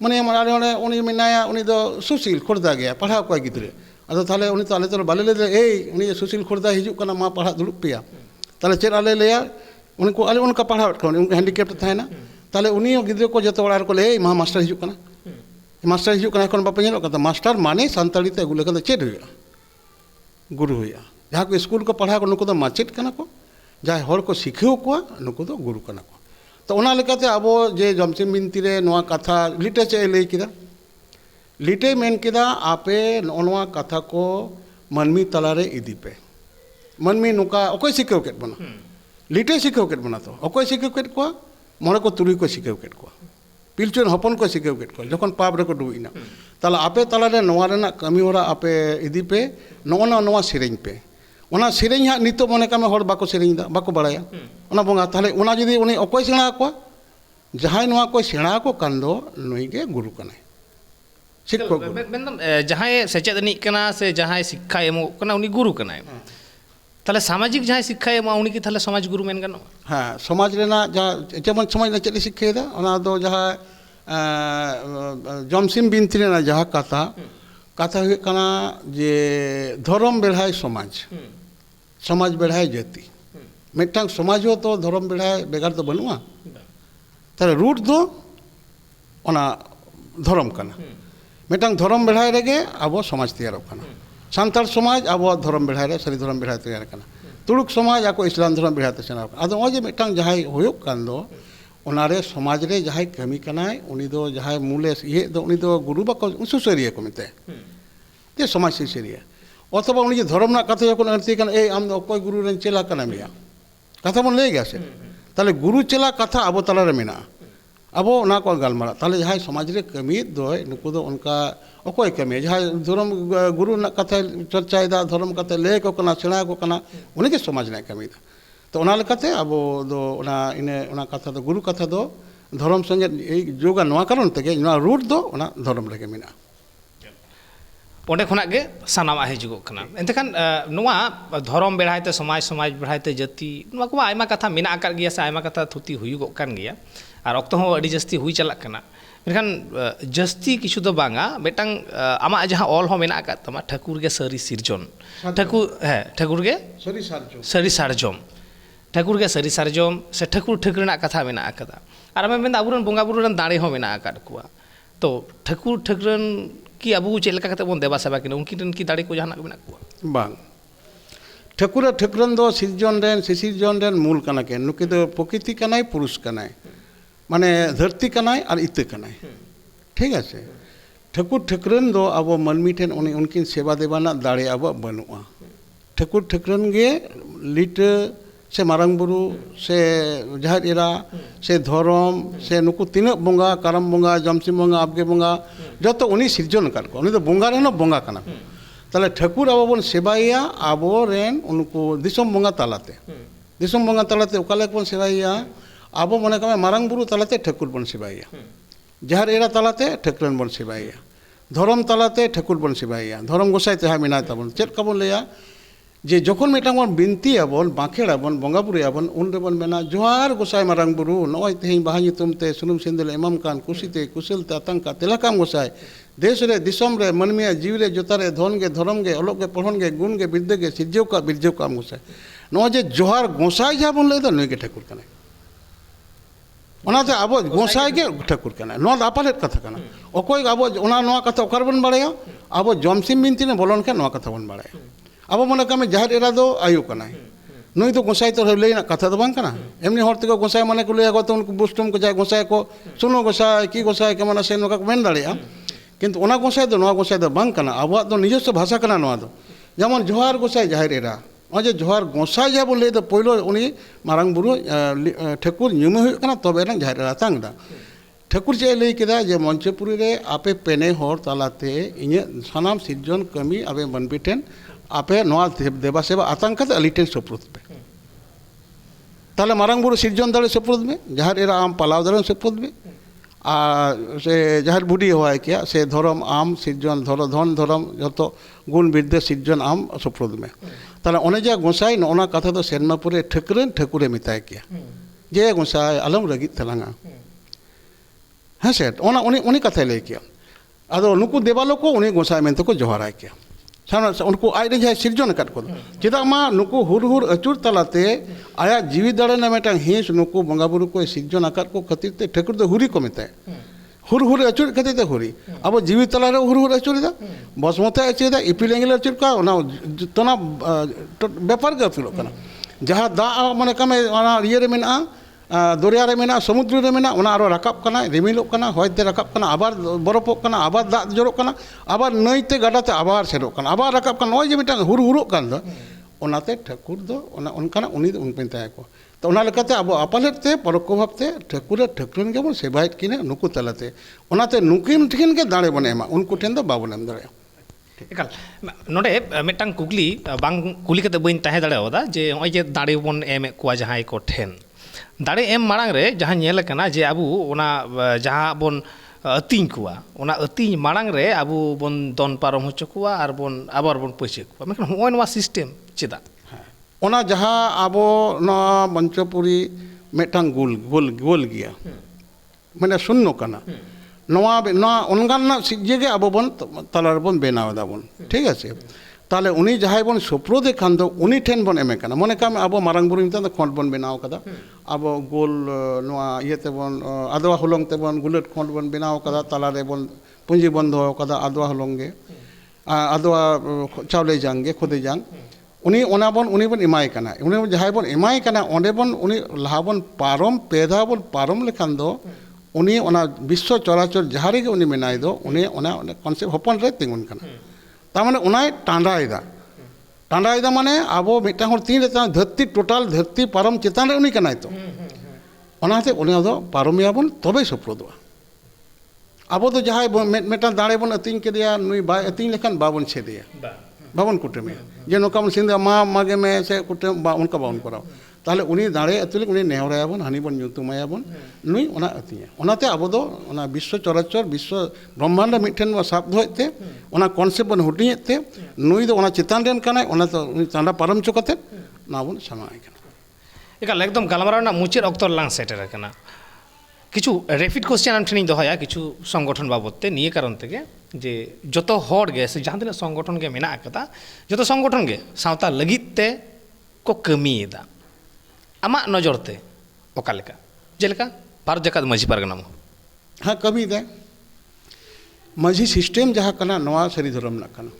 माने मारे होले उनी मिनाया उनी दो सुशील खोरदा गया पढ़ाओ कोय गिद्रे अदो ताहले उनी तो आले तो बाले ले ए उनी सुशील खोरदा हिजुक कना मा पढ़ा दुड़ुप पेया ताहले चेद आले लेया उनको आले उनका पढ़ाओ को उनका हैंडीकैप थायना ताले उनी गिद्रे को जतो ओड़ा को ले मा मास्टर हिजुक कना मास्टर हिजुक कना कोन बापे नेलो कता मास्टर माने सानताली ते अगुले कदा चेद हुया गुरु हुया जहाँ को स्कूल को पढ़ा को नुको दो माचेद कना को जहाँ हर को सिखेव को नुको दो गुरु कना को तो उना लेकाते आबो जे जमसिम बिनती रे नोआ कथा लिटे चे लई किदा लिटे मेन किदा आपे नोआ कथा को मनमी तलारे इदी पे मनमी नुका ओकोय सिखेव केट बना लिटे सिखेव केट बना तो ओकोय सिखेव केट को मोरे को तुरी को सिखेव केट को पिलचुन हपन को सिखेव केट को जखन पाप रे को डुबिना ताला आपे तलारे नोआ रेना कमी होरा आपे इदी पे नोना नोआ सिरेñ पे उना सिरेñ हा नितो मने कामे हर बाको सिरेñ दा बाको बड़ाया उना बोंगा ताले उना जदी उनी ओकोय सेणा को जहाय नोआ को सेणा को कांदो नुई के गुरु कनाय शिक्षक गुरु मेनदम जहाय सेचेदनी कना से जहाय शिक्षा एमो कना उनी गुरु कनाय ताले सामाजिक जहाय शिक्षा एमो उनी की ताले समाज गुरु मेन गानो हां समाज रेना जहां जेमन समाज ना चेली शिक्षा दा उना दो जहां जमसिम बिनती रेना जहां कथा हुई कना जे धर्म बेढ़ाय समाज बेढ़ाय जाति मिटांग समाज हो तो धर्म बेढ़ाय बेगार तो बनुआ ताले रूट दो ओना धर्म कना मिटांग धर्म बेढ़ाय रेगे आबो समाज तैयार कना सान्ताड़ समाज आबो धर्म बेढ़ाय रे सरी धर्म बेढ़ाय तैयार कना तुड़ुक समाज आको इस्लाम धर्म बेढ़ाय ते सेना आदो ओजे मिटांग जहाय होयोक कान दो ओनारे समाज रे जहाय कमी कनाय उनी दो जहाय मूले ये दो उनी दो गुरु बाको सुसरिया को मिते जे समाज सुसरिया अथवा उनी धर्म ना कथा जखन अर्ती कन ए आम दो अकोय गुरु रेन चेला कना मिया कथा बन ले गया से ताले गुरु चेला कथा आबो तला रे मेना आबो ना को गालमारा ताले जहाय समाज रे कमी दो नुको दो उनका अकोय कमी जहाय धर्म गुरु ना कथा चर्चा दा धर्म कथा ले को कना सेणा को कना उनी के समाज ना कमी दा तो ओना लेकाते आबो दो ओना इने ओना कथा दो गुरु कथा दो धर्म संगे जोगा नोआ कारण तके नोआ रूट दो ओना धर्म लेके मेना ओंडे खना गे सानामा हिजुगो कना एंतखान नोआ धर्म बेढ़ायते समाज बेढ़ायते जाति नोआ को आयमा कथा मेना आकार गया से आयमा कथा थुती हुयुगो कान गया और अक्तो हो अडी जस्ती हुई चला कना मेनखान जस्ती किछु दो बांगा बेटांग आमा जहां ऑल हो मेना आकार तमा ठाकुर गे सरी सिरजन ठाकुर गे सरी सारजम ठाकुर के सरी सारजम से ठाकुर ठाकुरना कथा मेना आकादा और आमे मेन आबुरन बोंगा बुरुरन दाड़े हो मेना आकाद कुआ तो ठाकुर ठाकुरन की आबू चेल लेका कते बोन देबा सेवा किन उनकिन की दाड़े को जहाना मेना कुआ बांग ठाकुर ठाकुरन दो सिरजन रेन मूल कना के नुकी दो प्रकृति कनाय पुरुष कनाय माने धरती कनाय और इते कनाय ठीक है ठाकुर ठाकुरन दो आबो मनमी ठेन उनकिन सेवा देवाना दाड़े आबो बनुआ ठाकुर ठाकुरन गे लिट से मारंग बुरु से जहाज एरा से धर्म से नुकु तीन बोंगा कारम बोंगा जमसिम बोंगा आबगे बोंगा जो तो उनी सिरजन कर को उनी तो बोंगा रेन बोंगा कना ताले ठाकुर आबो बन सेवाइया आबो रेन उनको दिसम बोंगा तालाते उकाले बन सेवाइया आबो मने कमे मारंग बुरु तालाते ठाकुर बन सेवाइया जहाज एरा तालाते ठाकुरन बन सेवाइया धर्म तालाते ठाकुर बन सेवाइया धर्म गोसाई तेहा मिना ताबन चेद का बन लेया जे जखन मिटांग बन बिनतीयाबन बाखेड़ाबन बंगा बुरुयाबन उन रेबन मेना जोहार गोसाई मारांग बुरु नय तेहें बाहा nyutumते सुनुम सिंदुल एमाम कान कुसिते कुशलते आतंका तेलाकाम गोसाई देश रे दिसम रे मनमिया जीव रे जोतारे धन गे धर्म गे अलग गे पढ़न गे गुण गे बिरदे गे सिरजव का बिरजव काम गोसाई नय जे जोहार गोसाई जाबन लय द नय गे ठाकुर कनाय ओनाते आबो गोसाई गे ठाकुर कनाय नय आपालेट कथा कना अकोय आबो ओना नोआ कथा ओकारबन बाड़ाया आबो जमसिम बिनती ने बोलन के नोआ कथा बन बाड़ाया अब मन कमे जहार एरा दो आयु कना नुई तो गोसाई तो लैना कथा तो बांग कना एमनी हर तक गोसाई माने को लैया तो उनको बुस्टम को जाय गोसाई को सुनो गोसाई की गोसाई के माने से नोका को मेन दाड़िया किंतु ओना गोसाई दो नोआ गोसाई दो बांग कना अब तो निजस्व भाषा कना नोआ दो जेमन जोहार गोसाई जहार एरा अजे जोहार गोसाई जा बोले तो पहिलो उनी मारांग बुरु ठाकुर ᱧᱩᱢᱮ हुई कना तबे ना जहार एरा तांगदा ठाकुर जे लई केदा जे मंचपुरी रे आपे पेने हर तालाते इnye सानाम सिरजन कमी आबे बनबिटेन आपे नोआ देवा सेवा आतंक अलीटेन सप्रुद पे ताले मारांग बुरु सिरजन दाड़े सप्रुद में जहार एरा आम पालाव दाड़े सप्रुद में से जहार बुढ़ी हवाय किया से धर्म आम सिरजन धन धर्म जो गुण बिरदे सिरजन आम सप्रुद में ताले ओने जा गोसाई नोना कथा तो सेनमापुरे ठाकुरन ठाकुरे मिताय किया जे गोसाई आलम रगित तलांगा हाँ से ओना उनी कथा लय किया आदो नुकु देवालो को उनी गोसाई मेनते को जोहाराय किया उनको आज जहाँ सिरजन को चेदा मा नुकु हुर हुर अचुर तलाते आया जीवी दाड़े मेटा हिंस नुकु बंगा बुरु को सिरजन को खातिर ते ठाकुर दो हुरी को मेताय हुर हुर अचुर खातिर ते हुरी अब जीवी तला रे हुर हुर अचुरदा बसमते अचुरदा इपिल एंगल अचुर का ओना तना व्यापार के अचुर कना जहाँ दा माने कमे ओना ये रे मेना दरिया रे मेना समुद्र रे मेना ओना आरो राकाब कना रिमिलोग कना होयते राकाब कना आबार बरफोग कना आबार दाग जरोग कना आबार नईते गाडाते आबार सेरोग कना आबार राकाब कना नय जे मिटांग हुर हुरोग कान दो ओनाते ठाकुर दो ओना उनकाना उनी दो उनपेन ताय को तो ओना लेकाते आबो आपालेते परोक्ष भावते ठाकुरन के बन सेबायत किने नुकु तलाते ओनाते नुकिन ठिन के दाड़े बन एमा उनको ठेन दो बाबन एम दाड़े एकाल नोडे मिटांग कुकली बांग कुली कते बइन ताहे दाड़ेओदा जे होय जे दाड़े बन एम कुआ जहाय को ठेन दाड़े एम मांग रे जहाँ नेल कना जे आबू ओना जहाँ बन अतिंग कुआ ओना अतिंग मांग रे आबू बन दन पारम होचो कुआ आर बन आबार बन पैसे कुआ मेखन होय नवा सिस्टम चेदा ओना जहाँ आबो ना मंचपुरी मेटांग गोल गया माने शून्य कना नवा ना ओनगान जेगे आबो बन तलार बन बेनाव दाबन ठीक है ताले उनी जहाय बन सप्रोदे खान दो उनी ठेन बन एमे कना मने काम आबो मारांग बुरु निता खोंड बन बेनाव कदा आबो गोल नवा इयते बन आदवा हलंग ते बन गुलेट खोंड बन बेनाव कदा तालारे बन पुंजी बन दो कदा आदवा हलंगे आदवा चावले जांगे खुदे जांग उनी ओना बन उनी बन इमाय कना उनी जहाय बन इमाय कना ओंडे बन उनी लहा बन पारम पेधा बन पारम लेखान दो उनी ओना विश्व चराचर जहारे के उनी मेनाय दो उनी ओना कॉन्सेप्ट हपन रे तिंगुन कना तामाने उनाय टांडायदा माने आबो मिटांग हर तीन रेता धरती टोटाल धरती पारम चेतान रे उनी कनाय तो ओनाते उनी दो पारमिया बन तबे सप्रोदवा आबो तो जहाय मेटा दाड़े बन अतिंग केदिया नुई बाय अतिंग लेखान बाबन छेदिया बाबन कुटमे जे नोका मन सिंदा मा मागे में से कुटम बा उनका बावन कराव ताले उनी दाड़े अतुले उनी नेहराया बन हानि बन युतुमाया बन नुई ओना अतिया ओनाते आबो दो ओना विश्व चराचर विश्व ब्रह्मांड मिठेन वा साब धोयते ओना कॉन्सेप्ट बन हुटियते नुई दो ओना चितान रेन कनाय ओना तो तांडा पारम चोकते ना बन समाय कना एकाल एकदम गलमाराव ना मुचिर अक्तर लांग सेटर कना किछु रेपिड क्वेश्चन आम ठेनी दोहया किछु संगठन बाबदते निये कारण तेगे जे जतो हर गे से जहां तिना संगठन गे मेना कदा जतो संगठन गे सावता लगिते को कमीदा आमा नजरते ओकालेका जेलेका भारत जकात माझी पारगना हाँ कमी दे माझी सिस्टम जहाँ कना नवा सरी धर्म ना कना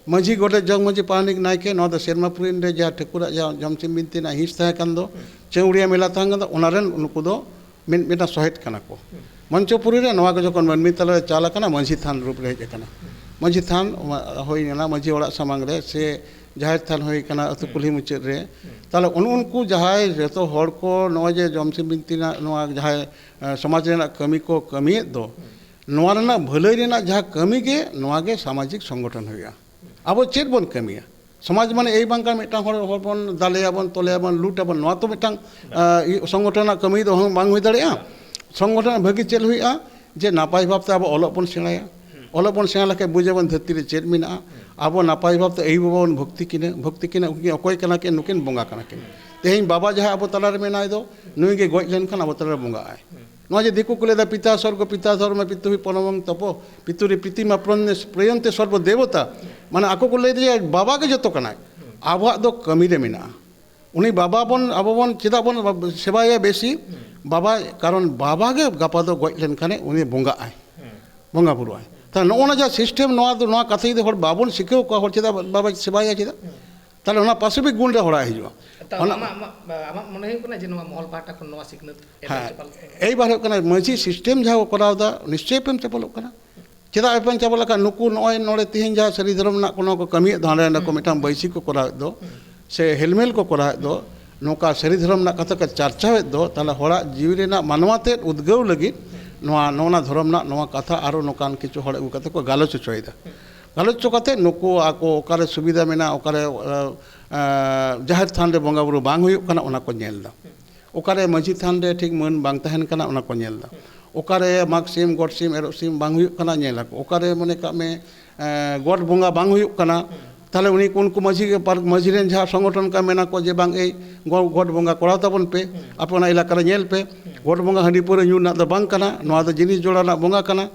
माझी गोटे जग माझी पानिक नायके नवा द सेरमापुरिन रे जहाँ ठाकुरा जहाँ जमसिम बिनती ना हिंस तहे कान दो चेउड़िया मेला तहंग दो ओनारेन उनको दो मेटा सहेट कना को मंचपुरी रे नवा को जखन मनमी तला चाला कना माझी थान रूप रे हेज कना माझी थान होई ना माझी ओड़ा सामांग रे से जाहिर थान होई कना अतु कुल्ही मुचाद रे ताले उनको जहाय जतो हर को नवा जे जमसिम बिनती ना नवा जहाय समाज रेना कमी को कमी दो नवा रेना भलाई रेना जहां कमी गे नवा गे सामाजिक संगठन होया अब चेत बन कमिया समाज माने एई बांका मिटांग हर बन दालेयाबन तोलेयाबन लूटाबन नवा तो मिटांग संगठन कमी दो बांग होई दाड़ेया संगठन भागी चेल हुआ जे नापाय भावते अब अलग बन सेणाया ᱚᱞᱚᱜ ᱵᱚᱱ ᱥᱮᱬᱟ ᱞᱮᱠᱷᱟᱱ ᱵᱩᱡᱟᱵᱚᱱ ᱫᱷᱟᱹᱨᱛᱤ ᱨᱮ ᱪᱮᱫ ᱢᱮᱱᱟᱜᱼᱟ ᱟᱵᱚ ᱱᱟᱯᱟᱭ ᱵᱷᱟᱵᱛᱮ ᱟᱭᱩ ᱵᱟᱵᱟ ᱵᱚᱱ ᱵᱷᱚᱠᱛᱤ ᱠᱤᱱᱟ ᱩᱱᱠᱤᱱ ᱚᱠᱚᱭ ᱠᱟᱱᱟ ᱠᱤᱱ ᱱᱩᱠᱤᱱ ᱵᱚᱸᱜᱟ ᱠᱟᱱᱟ ᱠᱤᱱ ᱛᱮᱦᱮᱧ ᱵᱟᱵᱟ ᱡᱟᱦᱟᱸ ᱟᱵᱚ ᱛᱟᱞᱟᱨᱮ ᱢᱮᱱᱟᱭ ᱫᱚ ᱱᱩᱭ ᱜᱮ ᱜᱚᱡ ᱞᱮᱱᱠᱷᱟᱱ ᱟᱵᱚ ᱛᱟᱞᱟᱨᱮ ᱵᱚᱸᱜᱟᱜᱼᱟᱭ ᱱᱚᱣᱟ ᱡᱮ ᱫᱤᱠᱩ ᱠᱚ ᱞᱟᱹᱭᱫᱟ ᱯᱤতা ᱥᱚᱨᱜᱚ ᱯᱤতা ᱫᱷᱚᱨᱢᱚ ᱯᱤᱛᱩ ᱯᱚᱨᱚᱢᱚᱝ ᱛᱚᱯᱚ ᱯᱤᱛᱩᱨᱤ ᱯᱨᱤᱛᱤᱢᱟ ᱯᱨᱚᱭᱚᱱᱛᱮ ᱥᱚᱨᱵᱚ ᱫᱮᱵᱚᱛᱟ ᱢᱟᱱᱮ ᱟᱠᱚ ᱠᱚ ᱞᱟᱹᱭᱫᱟ ᱡᱮ ᱵᱟᱵᱟ ᱜᱮ ᱡᱚᱛᱚ ᱠᱟᱱᱟᱭ ᱟᱵᱚᱣᱟᱜ ᱫᱚ ᱠᱟᱹᱢᱤ ᱨᱮ ᱢᱮᱱᱟᱜᱼᱟ ᱩᱱᱤ ᱵᱟᱵᱟ ᱵᱚᱱ ᱟᱵᱚ ᱵᱚᱱ ᱪᱮᱫᱟᱜ ᱵᱚᱱ ᱥᱮᱵᱟᱭᱟ ᱵᱮᱥᱤ ᱵᱟᱵᱟ ᱠᱟᱨᱚᱱ ᱵᱟᱵᱟ ᱜᱮ ᱜᱟᱯᱟ ᱫᱚ ᱜᱚᱡ ᱞᱮᱱᱠᱷᱟᱱᱮ ᱩᱱᱤ ᱵᱚᱸᱜᱟᱜᱼᱟᱭ ᱵᱚᱸᱜᱟ ᱵᱩᱨᱩᱜᱼᱟᱭ ᱛᱟᱦᱞᱮ ᱱᱚᱜᱼᱚ ᱡᱟ ᱥᱤᱥᱴᱮᱢ ᱱᱚᱣᱟ ᱫᱚ ᱱᱚᱣᱟ ᱠᱟᱛᱷᱟ ᱡᱩᱫᱤ ᱦᱚᱲ ᱵᱟᱵᱚᱱ ᱥᱤᱠᱷᱟᱹᱣ ᱠᱚᱣᱟ ᱦᱚᱲ ᱪᱮᱫᱟᱜ ᱵᱟᱵᱟ ᱥᱮᱵᱟᱭᱟ ᱪᱮᱫᱟᱜ ᱛᱟᱦᱞᱮ ᱚᱱᱟ ᱯᱟᱥᱤᱵᱤᱠ ᱜᱩণ ᱨᱮ ᱦᱚᱲᱟᱜ ᱦᱤᱡᱩᱜᱼᱟ ᱟᱢᱟᱜ ᱢᱚᱱᱮ ᱦᱩᱭᱩᱜ ᱠᱟᱱᱟ ᱡᱮ ᱱᱚᱣᱟ ᱢᱚᱦᱚᱞ ᱯᱟᱦᱴᱟ ᱠᱷᱚᱱ ᱱᱚᱣᱟ ᱥᱤᱠᱷᱱᱟᱹᱛ এইবার ᱦᱩᱭᱩᱜ ᱠᱟᱱᱟ ᱢᱟᱹᱡᱷᱤ ᱥᱤᱥᱴᱮᱢ ᱡᱟᱦᱟᱸ ᱠᱚ ᱠᱚᱨᱟᱣᱫᱟ ᱱᱤশ্চয় ᱮᱯᱮᱢ ᱪᱟᱯᱚᱞᱚᱜ ᱠᱟᱱᱟ ᱪᱮᱫᱟᱜ ᱮᱯᱮᱢ ᱪᱟᱯᱚᱞ ᱞᱮᱠᱷᱟᱱ ᱱᱩᱠᱩ ᱱᱚᱜᱼᱚᱭ ᱱᱚᱰᱮ ᱛᱤᱦᱤᱧ ᱡᱟᱦᱟᱸ ᱥᱟᱹᱨᱤ ᱫᱷᱚᱨᱚᱢ ᱨᱮᱱᱟᱜ ᱠᱳᱱᱳ ᱠᱚ ᱠᱟᱹᱢᱤᱭᱮᱫ ᱫᱚ ᱦᱟᱸᱰᱮ ᱱᱟᱸᱰᱮ ᱠᱚ ᱢᱤᱫᱴᱟᱝ ᱵᱟᱹᱭᱥᱤ ᱠᱚ ᱠᱚᱨᱟᱣᱮᱫ ᱫᱚ ᱥᱮ ᱦᱮᱞᱢᱮᱞ ᱠᱚ ᱠᱚᱨᱟᱣᱮᱫ ᱫᱚ ᱱᱚᱝᱠᱟ ᱥᱟᱹᱨᱤ ᱫᱷᱚᱨᱚᱢ ᱨᱮᱱᱟᱜ ᱠᱟᱛᱷᱟ ᱠᱚ ᱪᱟᱨᱪᱟᱣᱮᱫ ᱫᱚ ᱛᱟᱦᱞᱮ ᱦᱚᱲᱟᱜ ᱡᱤᱣᱤ ᱨᱮᱱᱟᱜ ᱢᱟᱱᱣᱟ ᱛᱮᱫ ᱩᱫᱽᱜᱟᱹᱣ ᱞᱟᱹᱜᱤᱫ ᱱᱚᱣᱟ ᱫᱷᱚᱨᱚᱢ ᱨᱮᱱᱟᱜ ᱱᱚᱣᱟ ᱠᱟᱛᱷᱟ ᱟᱨᱚ ᱱᱚᱝᱠᱟᱱ ᱠᱤᱪᱷᱩ ᱦᱚᱲ ᱟᱹᱜᱩ ᱠᱟᱛᱮ ᱠᱚ ᱜᱟᱞᱚᱪ ᱦᱚᱪᱚᱭᱮᱫᱟ ᱜᱟᱞᱚᱪ ᱦᱚᱪᱚ ᱠᱟᱛᱮ ᱱᱩᱠᱩ ᱟᱠᱚ ᱚᱠᱟᱨᱮ ᱥᱩᱵᱤᱫᱷᱟ ᱢᱮᱱᱟᱜᱼᱟ ᱚᱠᱟᱨᱮ ᱡᱟᱦᱮᱨ ᱛᱷᱟᱱ ᱨᱮ ᱵᱚᱸᱜᱟ ᱵᱩᱨᱩ ᱵᱟᱝ ᱦᱩᱭᱩᱜ ᱠᱟᱱᱟ ᱚᱱᱟ ᱠᱚ ᱧᱮᱞᱫᱟ ᱚᱠᱟᱨᱮ ᱢᱟᱹᱡᱷᱤ ᱛᱷᱟᱱ ᱨᱮ ᱴᱷᱤᱠ ᱢᱟᱹᱱ ᱵᱟᱝ ᱛᱟᱦᱮᱱ ᱠᱟᱱᱟ ᱚᱱᱟ ᱠᱚ ᱧᱮᱞᱫᱟ ᱚᱠᱟᱨᱮ ᱢᱟᱜᱽ ᱥᱤᱢ ᱜᱚᱴ ᱥᱤᱢ ᱮᱨᱚᱜ ᱥᱤᱢ ᱵᱟᱝ ᱦᱩᱭᱩᱜ ᱠᱟᱱᱟ ᱧᱮᱞᱟᱠᱚ ᱚᱠᱟᱨᱮ ᱢᱚᱱᱮ ᱠᱟᱜ ᱢᱮ ᱜᱚᱴ ᱵᱚᱸᱜᱟ ᱵᱟᱝ ᱦᱩᱭᱩᱜ ᱠᱟᱱᱟ তাহলে উনকু মাঝি রেন যা সংগঠন কা মেনা কো যে বাং এই গড বঙ্গা করাও তাবন পে আপনা এলাকার নেল পে গড বঙ্গা হাঁড়ি পরে নিউ না দো বাং কানা নোয়া দো জিনিস জোড়া না বঙ্গা কানা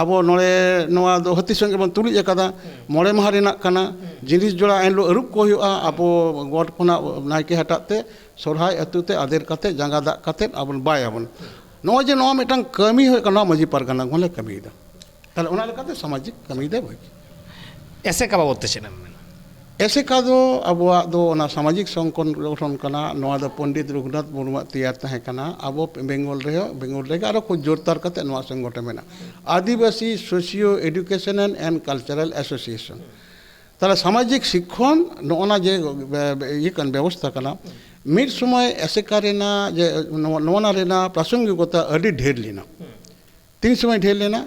আবো নড়ে নোয়া দো হতি সঙ্গে বন তুলি আকাদা মড়ে মাহা রেনাক কানা জিনিস জোড়া এনলো আরুপ কো হুᱭᱩᱜᱼᱟ আবো গড খোনা নাইকে হাটাতে সরহাই আতুতে আদের কাতে জাঙ্গা দাগ কাতে আবন বাই আবন নোয়া যে নোয়া মিটাং কামি হুᱭ কানা মাঝি পারগানা গলে কামিদা তাহলে ওনা লেকাতে সামাজিক কামিদা ভাই এসে কা বাবদ তেছেন এসেকা দো আবোয়াগ দো ওনা সামাজিক সংগঠন কানা নোয়া দো পণ্ডিত রঘুনাথ মুর্মু তৈয়ার তাহে কানা আবো বেঙ্গল রেগে আরো খুব জোরদার কাতে নোয়া সংগঠন মেনা Adivasi socio educational and cultural association তাহলে সামাজিক শিক্ষণ নোনা যে ইয়ে কান ব্যবস্থা কানা মিড সময় এসেকা রেনা যে নোনা রেনা প্রাসঙ্গিকতা আডি ঢের লেনা তিন সময় ঢের লেনা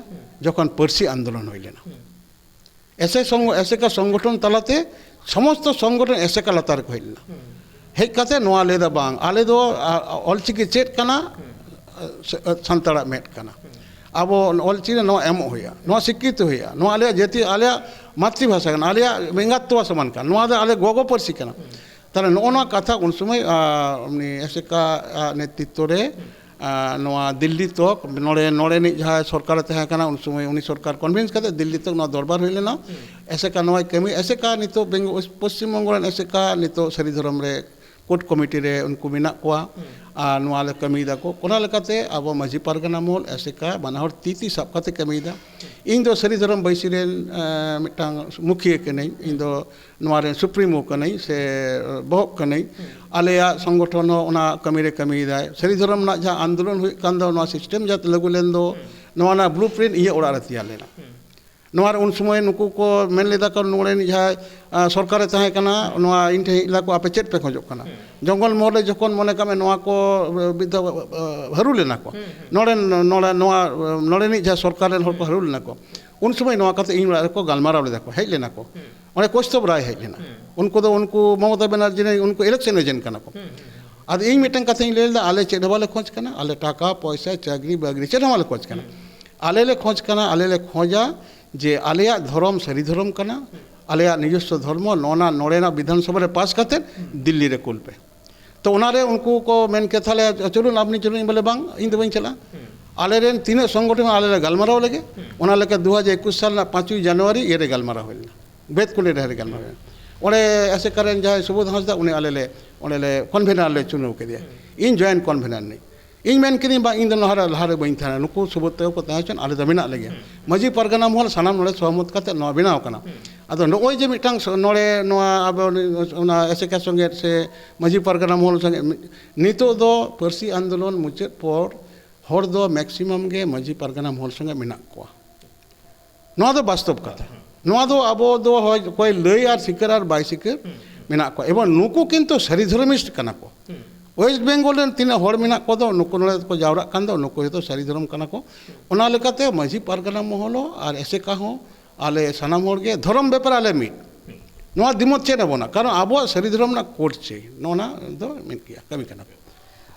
যখন পার্সি আন্দোলন হই লেনা এসেকা সংগঠন তালাতে সমস্ত সংগঠন এসেকা লাতার কো হেজ লেনা হেজ কাতে নোয়া লেদা বাং আলে দো অলচিকি চেদ কানা সান্তাড়া মেট কানা আবো অলচিকি নোয়া এমো হইয়া নোয়া শিক্ষিত হইয়া নোয়া আলে যেতি আলে মাতৃভাষা কানা আলে বেঙ্গাত্তোয়া সমান কানা নোয়া দো আলে গগো পার্সি কানা তাহলে নোয়া কথা উন সময় এসেকা নেতৃত্ব রে নোয়া দিল্লি তক নড়ে নি যাহা সরকার তাহে কানা উন সময় উনি সরকার কনভিন্স কাতে দিল্লি তক নোয়া দরবার হই লেনা এসেকা নোয়া কামি এসেকা নিতো পশ্চিম বঙ্গল এসেকা নিতো সারি ধরম রে কোর্ট কমিটি রে উনকু মেনা কোয়া নোয়া লে কামিদা কো কোনা লেকাতে আবো মাঝি পারগানা মহল এসেকা বানাহর তিতি সাব কাতে কামিদা ᱤᱧ ᱫᱚ ᱥᱟᱹᱨᱤ ᱫᱷᱚᱨᱚᱢ ᱵᱟᱹᱭᱥᱤ ᱨᱮᱱ ᱢᱤᱫᱴᱟᱝ ᱢᱩᱠᱷᱤᱭᱟᱹ ᱠᱟᱹᱱᱟᱹᱧ ᱤᱧ ᱫᱚ ᱱᱚᱣᱟ ᱨᱮᱱ ᱥᱩᱯᱨᱤᱢᱳ ᱠᱟᱹᱱᱟᱹᱧ ᱥᱮ ᱵᱚᱦᱚᱜ ᱠᱟᱹᱱᱟᱹᱧ ᱟᱞᱮᱭᱟᱜ ᱥᱚᱝᱜᱚᱴᱷᱚᱱ ᱦᱚᱸ ᱚᱱᱟ ᱠᱟᱹᱢᱤᱨᱮ ᱠᱟᱹᱢᱤᱭᱮᱫᱟᱭ ᱥᱟᱹᱨᱤ ᱫᱷᱚᱨᱚᱢ ᱨᱮᱱᱟᱜ ᱡᱟᱦᱟᱸ ᱟᱱᱫᱳᱞᱚᱱ ᱦᱩᱭᱩᱜ ᱠᱟᱱ ᱫᱚ ᱱᱚᱣᱟ ᱥᱤᱥᱴᱮᱢ ᱡᱟᱛᱮ ᱞᱟᱹᱜᱩ ᱞᱮᱱ ᱫᱚ ᱱᱚᱣᱟ ᱨᱮᱱᱟᱜ ᱵᱞᱩ ᱯᱨᱤᱱᱴ ᱤᱧᱟᱹᱜ ᱚᱲᱟᱜ ᱨᱮ ᱛᱮᱭᱟᱨ ᱞᱮᱱᱟ ᱱᱚᱣᱟ ᱩᱱ ᱥᱚᱢᱚᱭ ᱱᱩᱠᱩ ᱠᱚ ᱢᱮᱱ ᱞᱮᱫᱟ ᱠᱚ ᱱᱚᱰᱮ ᱡᱟᱦᱟᱸ ᱥᱚᱨᱠᱟᱨᱮ ᱛᱟᱦᱮᱸ ᱠᱟᱱᱟ ᱱᱚᱣᱟ ᱤᱧ ᱴᱷᱮᱱ ᱦᱮᱡ ᱞᱮᱫᱟ ᱠᱚ ᱟᱯᱮ ᱪᱮᱫ ᱯᱮ ᱠᱷᱚᱡᱚᱜ ᱠᱟᱱᱟ ᱡᱚᱝᱜᱚᱞ ᱢᱚᱦᱚᱞ ᱨᱮ ᱡᱚᱠᱷᱚᱱ ᱢᱚᱱᱮ ᱠᱟᱜ ᱢᱮ ᱱᱚᱣᱟ ᱠᱚ ᱦᱟᱹᱨᱩ ᱞᱮᱱᱟ ᱠᱚ ᱱᱚᱰᱮᱱᱤᱡ ᱡᱟᱦᱟᱸ ᱥᱚᱨᱠᱟর ᱨᱮᱱ ᱦᱚᱲ ᱠᱚ ᱦᱟᱹᱨᱩ ᱞᱮᱱᱟ ᱠᱚ ᱩᱱ ᱥᱚᱢᱚᱭ ᱱᱚᱣᱟ ᱠᱟᱛᱮ ᱤᱧ ᱚᱲᱟᱜ ᱨᱮᱠᱚ ᱜᱟᱞᱢᱟᱨᱟᱣ ᱞᱮᱫᱟ ᱠᱚ ᱦᱮᱡ ᱞᱮᱱᱟ ᱠᱚ ᱚᱸᱰᱮ ᱠᱳᱥᱛᱚᱵ ᱨᱟᱭ ᱦᱮᱡ ᱞᱮᱱᱟ ᱩᱱᱠᱩ ᱢᱚᱢᱚᱛᱟ ᱵᱮᱱᱟর্জি উনকু ইলেকশন এজেন্ট কানা কো আদ ইᱧ মিটং কাথাᱧ ᱞᱟᱹᱭ ᱞᱮᱫᱟ ᱟᱞᱮ ᱪᱮᱫ ᱦᱚᱸ ᱵᱟᱞᱮ ᱠᱷᱚᱡ ᱠᱟᱱᱟ ᱟᱞᱮ ᱴᱟᱠᱟ ᱯᱚᱭᱥᱟ ᱪᱟᱹᱠᱨᱤ ᱵᱟᱹᱠᱨᱤ ᱪᱮᱫ ᱦᱚᱸ ᱵᱟᱞᱮ ᱠᱷᱚᱡ ᱠᱟᱱᱟ ᱟᱞᱮ ᱞᱮ ᱠᱷᱚᱡ ᱠᱟᱱᱟ ᱟᱞᱮ ᱞᱮ ᱠᱷᱚᱡᱟ ᱡᱮ ᱟᱞᱮᱭᱟᱜ ᱫᱷᱚᱨᱚᱢ ᱥᱟᱹᱨᱤ ᱫᱷᱚᱨᱚᱢ ᱠᱟᱱᱟ ᱟᱞᱮᱭᱟᱜ ᱱᱤᱡস্ব ধর্ম নড়েনাᱜ বিধানসভা রে পাস কাতে দিল্লি রে কুল পে তো ওনারে উনকু কো মেন কে তাহলে চলুন আপনি চলুন বলে বাং ইñ ᱫᱚ ᱵᱟᱹᱧ ᱪᱟᱞᱟᱜᱼᱟ ᱟᱞᱮ ᱨᱮᱱ ᱛᱤᱱᱟᱹᱜ ᱥᱚᱝᱜᱚᱴᱷᱚᱱ ᱟᱞᱮ ᱞᱮ ᱜᱟᱞᱢᱟᱨᱟᱣ ᱞᱮᱜᱮ ᱚᱱᱟ ᱞᱮᱠᱟ 2021 ᱥᱟᱞ ᱨᱮᱱᱟᱜ 5 ᱡᱟᱱᱩᱣᱟরি ᱮᱨᱮ ᱜᱟᱞᱢᱟᱨᱟᱣ ᱦᱩᱭ ᱞᱮᱱᱟ বেদকুলি রে ᱜᱟᱞᱢᱟᱨᱟᱣ ᱚᱸᱰᱮ এসেকা রেন ᱡᱟᱦᱟᱸᱭ ᱥᱩᱵᱳধ ᱦᱟᱸᱥᱫᱟ ᱩᱱᱤ ᱟᱞᱮ ᱞᱮ ᱚᱸᱰᱮ ᱞᱮ ᱠᱚᱱভᱮᱱᱟᱨ ᱞᱮ ᱪᱩᱱᱟᱹᱣ ᱠᱮᱫᱮᱭᱟ ᱤᱧ ᱡᱚᱭᱮᱱᱴ ᱠᱚᱱভᱮᱱᱟর ᱱᱤ ᱤᱧ ᱢᱮᱱ ᱠᱤᱫᱤᱧ ᱵᱟᱝ ᱤᱧ ᱫᱚ ᱞᱟᱦᱟᱨᱮ ᱵᱟᱹᱧ ᱛᱟᱦᱮᱱᱟ ᱱᱩᱠᱩ ᱥᱩᱵᱳধ ᱛᱮᱠᱚ ᱛᱟᱦᱮᱸ ᱦᱚᱪᱚᱱ ᱟᱞᱮ ᱫᱚ ᱢᱮᱱᱟᱜ ᱞᱮᱜᱮᱭᱟ ᱢᱟᱹᱡᱷᱤ ᱯᱟᱨᱜᱟᱱᱟ ᱢᱚᱦᱚᱞ ᱥᱟᱱᱟᱢ ᱱᱚᱰᱮ ᱥᱚᱦᱚᱢᱚᱛ ᱠᱟᱛᱮ ᱱᱚᱣᱟ ᱵᱮᱱᱟᱣ ᱠᱟᱱᱟ ᱟᱫᱚ ᱱᱚᱜᱼᱚᱭ ᱡᱮ ᱢᱤᱫᱴᱟᱝ ᱱᱚᱰᱮ ᱱᱚᱣᱟ ᱟᱵᱚ ᱚᱱᱟ এসেকা সঙ্গে সে মাঝি পারগানা মহল সঙ্গে নিতোᱜ ᱫᱚ ᱯᱟᱹᱨᱥᱤ আন্দোলন মুচাᱹᱫ পর হর ᱫᱚ ম্যাক্সিমাম ᱜᱮ মাঝি পারগানা মহল সঙ্গে মেনাᱜ ᱠᱚᱣᱟ ᱱᱚᱣᱟ ᱫᱚ বাস্তব কথা ᱱᱚᱣᱟ ᱫᱚ ᱟᱵᱚ ᱫᱚ ᱚᱠᱚᱭ ᱞᱟᱹᱭ ᱟᱨ ᱥᱤᱠᱟᱹᱨ ᱟᱨ ᱵᱟᱭ ᱥᱤᱠᱟᱹᱨ মেনাᱜ ᱠᱚᱣᱟ এবং নুকু কিন্তু সারি ধর্মিস্ট কানা ᱠᱚ ওয়েস্ট বেঙ্গল ᱨᱮᱱ ᱛᱤᱱᱟᱹᱜ ᱦᱚᱲ ᱢᱮᱱᱟᱜ ᱠᱚᱫᱚ ᱱᱩᱠᱩ ᱱᱚᱰᱮ ᱠᱚ ᱡᱟᱣᱨᱟᱜ ᱠᱟᱱ ᱫᱚ ᱱᱩᱠᱩ ᱡᱚᱛᱚ ᱥᱟᱹᱨᱤ ᱫᱷᱚᱨᱚᱢ ᱠᱟᱱᱟ ᱠᱚ ᱚᱱᱟ ᱞᱮᱠᱟᱛᱮ ᱢᱟᱹᱡᱷᱤ ᱯᱟᱨᱜᱟᱱᱟ ᱢᱚᱦᱚᱞ ᱟᱨ এসেকা ᱦᱚᱸ ᱟᱞᱮ ᱥᱟᱱᱟᱢ ᱦᱚᱲ ᱜᱮ ᱫᱷᱚᱨᱚᱢ ᱵᱮᱯᱟᱨ ᱟᱞᱮ ᱢᱤᱫ ᱱᱚᱣᱟ ᱫᱤᱢᱚᱛ ᱪᱮᱫ ᱟᱵᱚᱱᱟ ᱠᱟᱨᱚᱱ ᱟᱵᱚᱣᱟᱜ ᱥᱟᱹᱨᱤ ᱫᱷᱚᱨᱚᱢ ᱨᱮᱱᱟᱜ ᱠᱳᱰ ᱪᱟᱹᱭ ᱱᱚᱣᱟ ᱫᱚ ᱢᱤᱫ ᱜᱮᱭᱟ ᱠᱟᱹᱢᱤ ᱠᱟᱱᱟ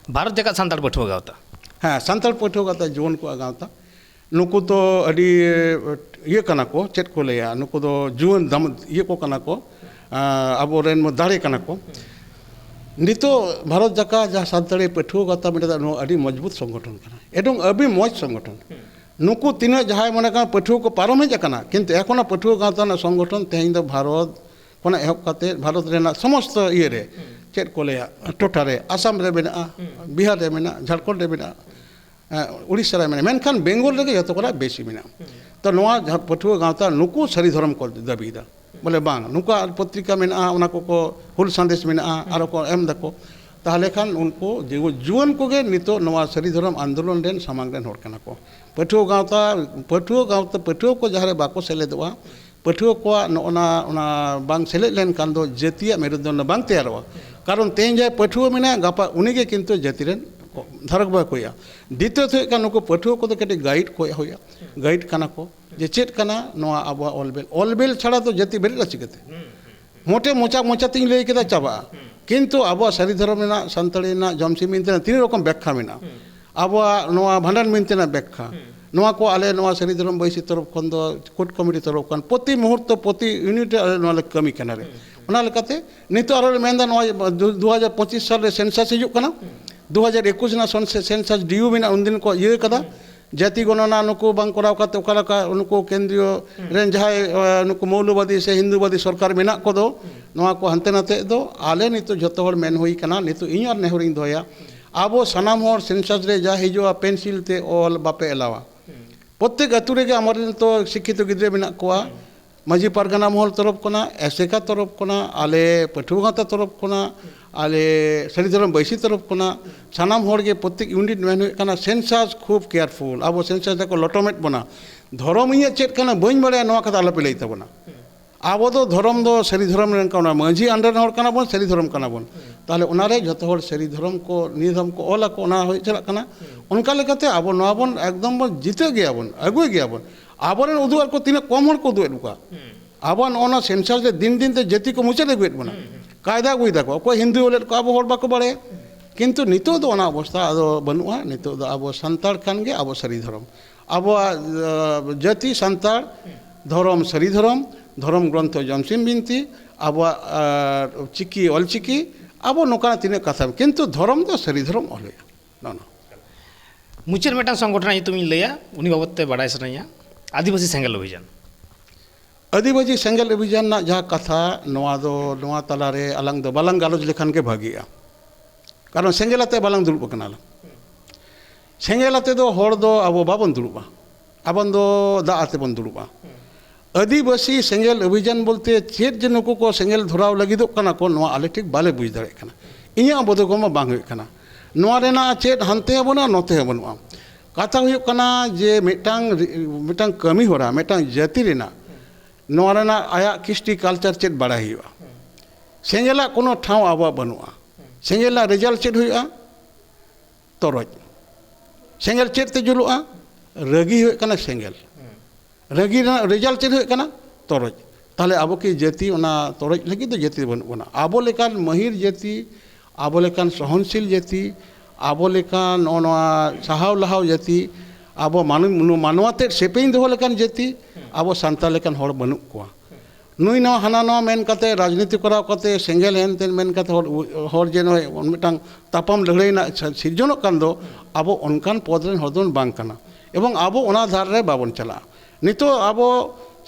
ᱵᱷᱟᱨᱚᱛ ᱡᱟᱠᱟᱛ ᱥᱟᱱᱛᱟᱲ ᱯᱟᱹᱴᱷᱩᱣᱟᱹ ᱜᱟᱶᱛᱟ ᱦᱮᱸ ᱥᱟᱱᱛᱟᱲ ᱯᱟᱹᱴᱷᱩᱣᱟᱹ ᱜᱟᱶᱛᱟ ᱡᱩᱣᱟᱹᱱ ᱠᱚᱣᱟᱜ ᱜᱟᱶᱛᱟ नुकु तो अड़ी ये कना को चेत को लेया नुकु तो जुवन दम ये को कना को अब रेन में दाड़े कना को नितो भारत जाका जहाँ सानताड़ी पठुआ गाता मेटा नो अड़ी मजबूत संगठन कना एडों अभी मौज संगठन नुकु तीन जहाँ मने का पठुआ को पारम हेज कना किंतु एखोना पठुआ गाता ना संगठन तेहिं दो भारत कोना एहब काते भारत रेना समस्त इये रे चेत को लेया टोठा रे आसाम रे मेना बिहार रे मेना झारखंड रे मेना उड़ीसा रे मेना मेनखान बेंगल रे जतो कोना बेसी मेना तो नोआ पठुआ गाता नुकु सरी धर्म को दाबीदा बोले बांग नुका पत्रिका मेना उना को हुल संदेश मेना आरो को एम दको ताहले खान उनको जुवन को गे नितो नोआ सरी धर्म आंदोलन रेन सामांग रेन होर कना को पठुआ गाता पठुआ को जहारे बाको सेलेदवा पठुआ को नोना उना बांग सेलेद लेन कान दो जातीय मेरुदंड बांग तैयारवा कारण तेन जाय पठुआ मेना गापा उनीगे किंतु जाति रेन धरक बा कोया द्वितीय थे का नुको पठुआ को तो कटे गाइड को होया गाइड कना को जे चेत कना नोआ आबो ऑलबेल छाड़ा तो जाति बेरे चिकते मोटे मोचा मोचा तिन लई केदा चाबा किंतु आबो सरी धर्म मेना संतड़ी ना जमसी मिनते तीन रकम व्याख्या मेना आबो नोआ भांडान मिनते ना व्याख्या नोआ को आले नोआ सरी धर्म बैसी तरफ खन दो कोट कमिटी तरफ खन प्रति मुहूर्त प्रति यूनिट आले नोआ ले कमी कना रे ओना लेकाते नितो आरो मेंदा नोआ 2025 साल रे सेंसस हिजुक कना 2021 ना सेंसस डीयू मेना उनदिन को ये कदा जाति गणना नुको बांग कराव काते ओकालका उनको केंद्रीय रेन जहाय नुको मौलवादी से हिंदूवादी सरकार मेना को दो नोआ को हंते नाते दो आले नितो जतो हर मेन होई कना नितो इन और नेहरिंग दोया आबो सनाम हर सेंसस रे जा हिजुआ पेंसिल ते ऑल बापे एलावा प्रत्येक अतु रे आमर तो शिक्षित गिद्रे मेना कोआ माजी पारगाना महल तरफ कोना एसेका तरफ कोना आले पठुआ गाता तरफ कोना आले सरी धर्म बैसी तरफ कोना सानाम हर गे प्रत्येक यूनिट मेन हुई कना सेंसस खूब केयरफुल अब सेंसस को लटोमेट बना धर्म इया चेत कना बइन बड़े नवा कथा आलोपे लई तबना अब दो धर्म दो सरी धर्म रेन कना मांझी अंडर हर कना बन सरी धर्म कना बन ताले ओनारे जतो हर सरी धर्म को निधर्म को ओला को ओना होय चला कना उनका लेकाते अब नवा बन एकदम बन जीते गया बन अगुए गया बन आबरन उदुआर को तीन कम हर को दुए दुका आबन ओना सेंसस रे दिन दिन ते जाति को मुचे दे बना कायदा गुइदा को कोई हिंदू ओले को अब हर बाको बाड़े किंतु नितो दो ओना अवस्था आदो बनुआ नितो दो अब संतार खान गे अब सरी धर्म अब जाति संतार धर्म सरी धर्म धर्म ग्रंथ जमसिम बिनती अब चिकी ऑल चिकी अब नोका तीन कथा किंतु धर्म दो सरी धर्म ओले ना मुचर मेटा संगठन तुम लैया उनी बाबते बाड़ाय सनाया आदिवासी सेंगल अभियान आदिवासी सेंगल अभियान ना जहाँ कथा नोआ दो नोआ तलारे अलंग दो बालंग गालोज लेखान के भागिया कारण सेंगेलाते बालंग दुरुब कना सेंगेलाते दो हर दो अब बाबन दुरुबा आबन दो दा आते बन दुरुबा आदिवासी सेंगेल अभियान बोलते चेत जे नुकु को सेंगेल धराव लगिदो कना को नोआ आले ठीक बाले बुझ दाड़े कना इया बोधगमा बांग हुई कना नोआ रेना चेत हनते बना नोते बनुआ कथा हुई कना जे मिटांग कमी होरा मिटांग जाति रेना नोआ रेना आया किस्टी कल्चर चेत बड़ा हुआ सेंगेला कोनो ठाव आबा बनुआ सेंगेला रिजल्ट चेत हुआ तोरज सेंगेल चेत ते जुलुआ रगी हुई कना सेंगेल रगी रिजल्ट चेत हुई कना तोरज ताले आबो की जाति ओना तोरज लगी तो जाति बनुआ आबो लेकान महिर जाति आबो लेकान सहनशील जाति आबो लेकान ओना साहाव लहाव जाति आबो मानवाते सेपें दो लेकान जाति आबो सांताल लेकान हर बनु कोआ नुई न हाना न मेन काते राजनीति कराव काते सेंगेल हेन तेन मेन काते हर जे नय मिटांग तापाम लड़ाई ना सिरजनक कान दो आबो अनकान पद रेन हर दोन बांग काना एवं आबो ओना धार रे बाबन चला नितो आबो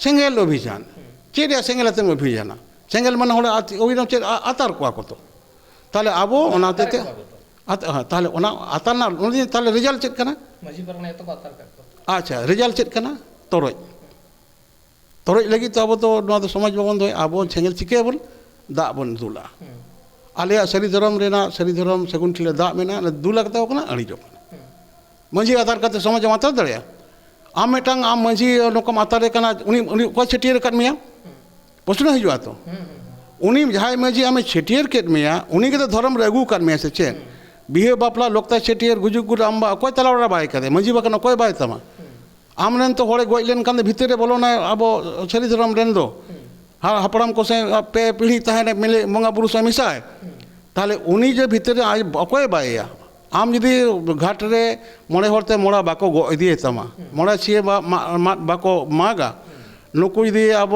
सेंगेल अभियान चेद सेंगेल आते अभियान सेंगेल मन हर अभियान चेद आतार कोआ को तो ताले आबो ओना तेते ताले ओना आतार ना उनी ताले रिजल्ट चेद कना माजी परना तो आतार का अच्छा रिजल्ट चेद कना तोरज तोरज लगी तो अब तो नोआ तो समाज बाबन दो आबो सेंगेल चिके बन दा बन दुला आले सरी धर्म रेना सरी धर्म सगुन ठिले दा मेना दुला कता कना अड़ी जो मांझी आधार काते समाज माता दड़या आम मेटांग आम मांझी नोका मातारे कना उनी को छटियर कर मिया प्रश्न हिजुआ तो उनी जहाय मांझी आमे छटियर केट मिया उनी के तो धर्म रे अगू कर मिया से चेन बिहे बापला लोकता छटियर गुजुग गुर आंबा कोई तलावड़ा बाय कदे मांझी बाकना कोई बाय तमा आमरेन तो हड़े गज लेन कान भितरे बोलोना अब सरी धर्म रेन दो हापड़ाम को से पे पीढ़ी तहने मिले बंगा बुरु से मिसाए ताले उनी जे भितरे आज अकोय बाया आम जुदी घाट रे मोड़े होरते मोड़ा बाको गो इदिए तमा मोड़ा छिए बाको मागा नुकु जुदी अब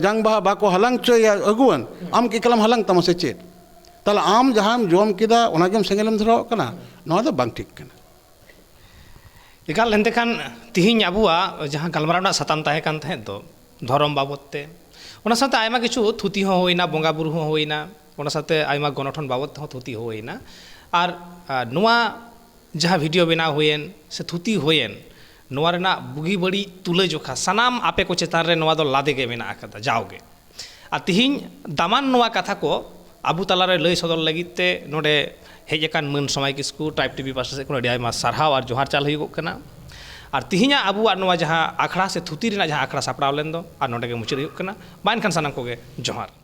जांग बाहा बाको हलांग चोया अगुवन आम के कलम हलांग तमा से चेत ताला आम जहां जोम किदा ओनागेम सेंगेलम धराव कना नोआ दो बांग ठीक कना एकाल लेनते खान तिहिं अबुआ जहां गलमाराव ना सताम ताहे कान तहे तो धरम बाबत ते ओना साथे आयमा किछु थुति हो होइना बोंगा बुरु हो होइना ओना साथे आयमा गणठन बाबत हो थुति हो होइना और नोआ जहां वीडियो बना हुएन से थुति हुएन नोआ रेना बुगी बड़ी तुले जोखा सनाम आपे को चेतान रे नोआ दो लादे के मेना आकदा जाओगे आ तिहिं दामान नोआ कथा को आबु तलारे लई सदर लगिते नोडे हेज अकान मन समय किस्कु ट्राइब टीवी पासे से अडी आयमा सारहाव और जोहार चाल हुई कना और तिहिं आबुआ नोआ जहां आखड़ा से थुति रेना जहां आखड़ा सापड़ाव लेन दो और नोडे के मुचाद हुई कना मा एनखान सानाम कोगे जोहार।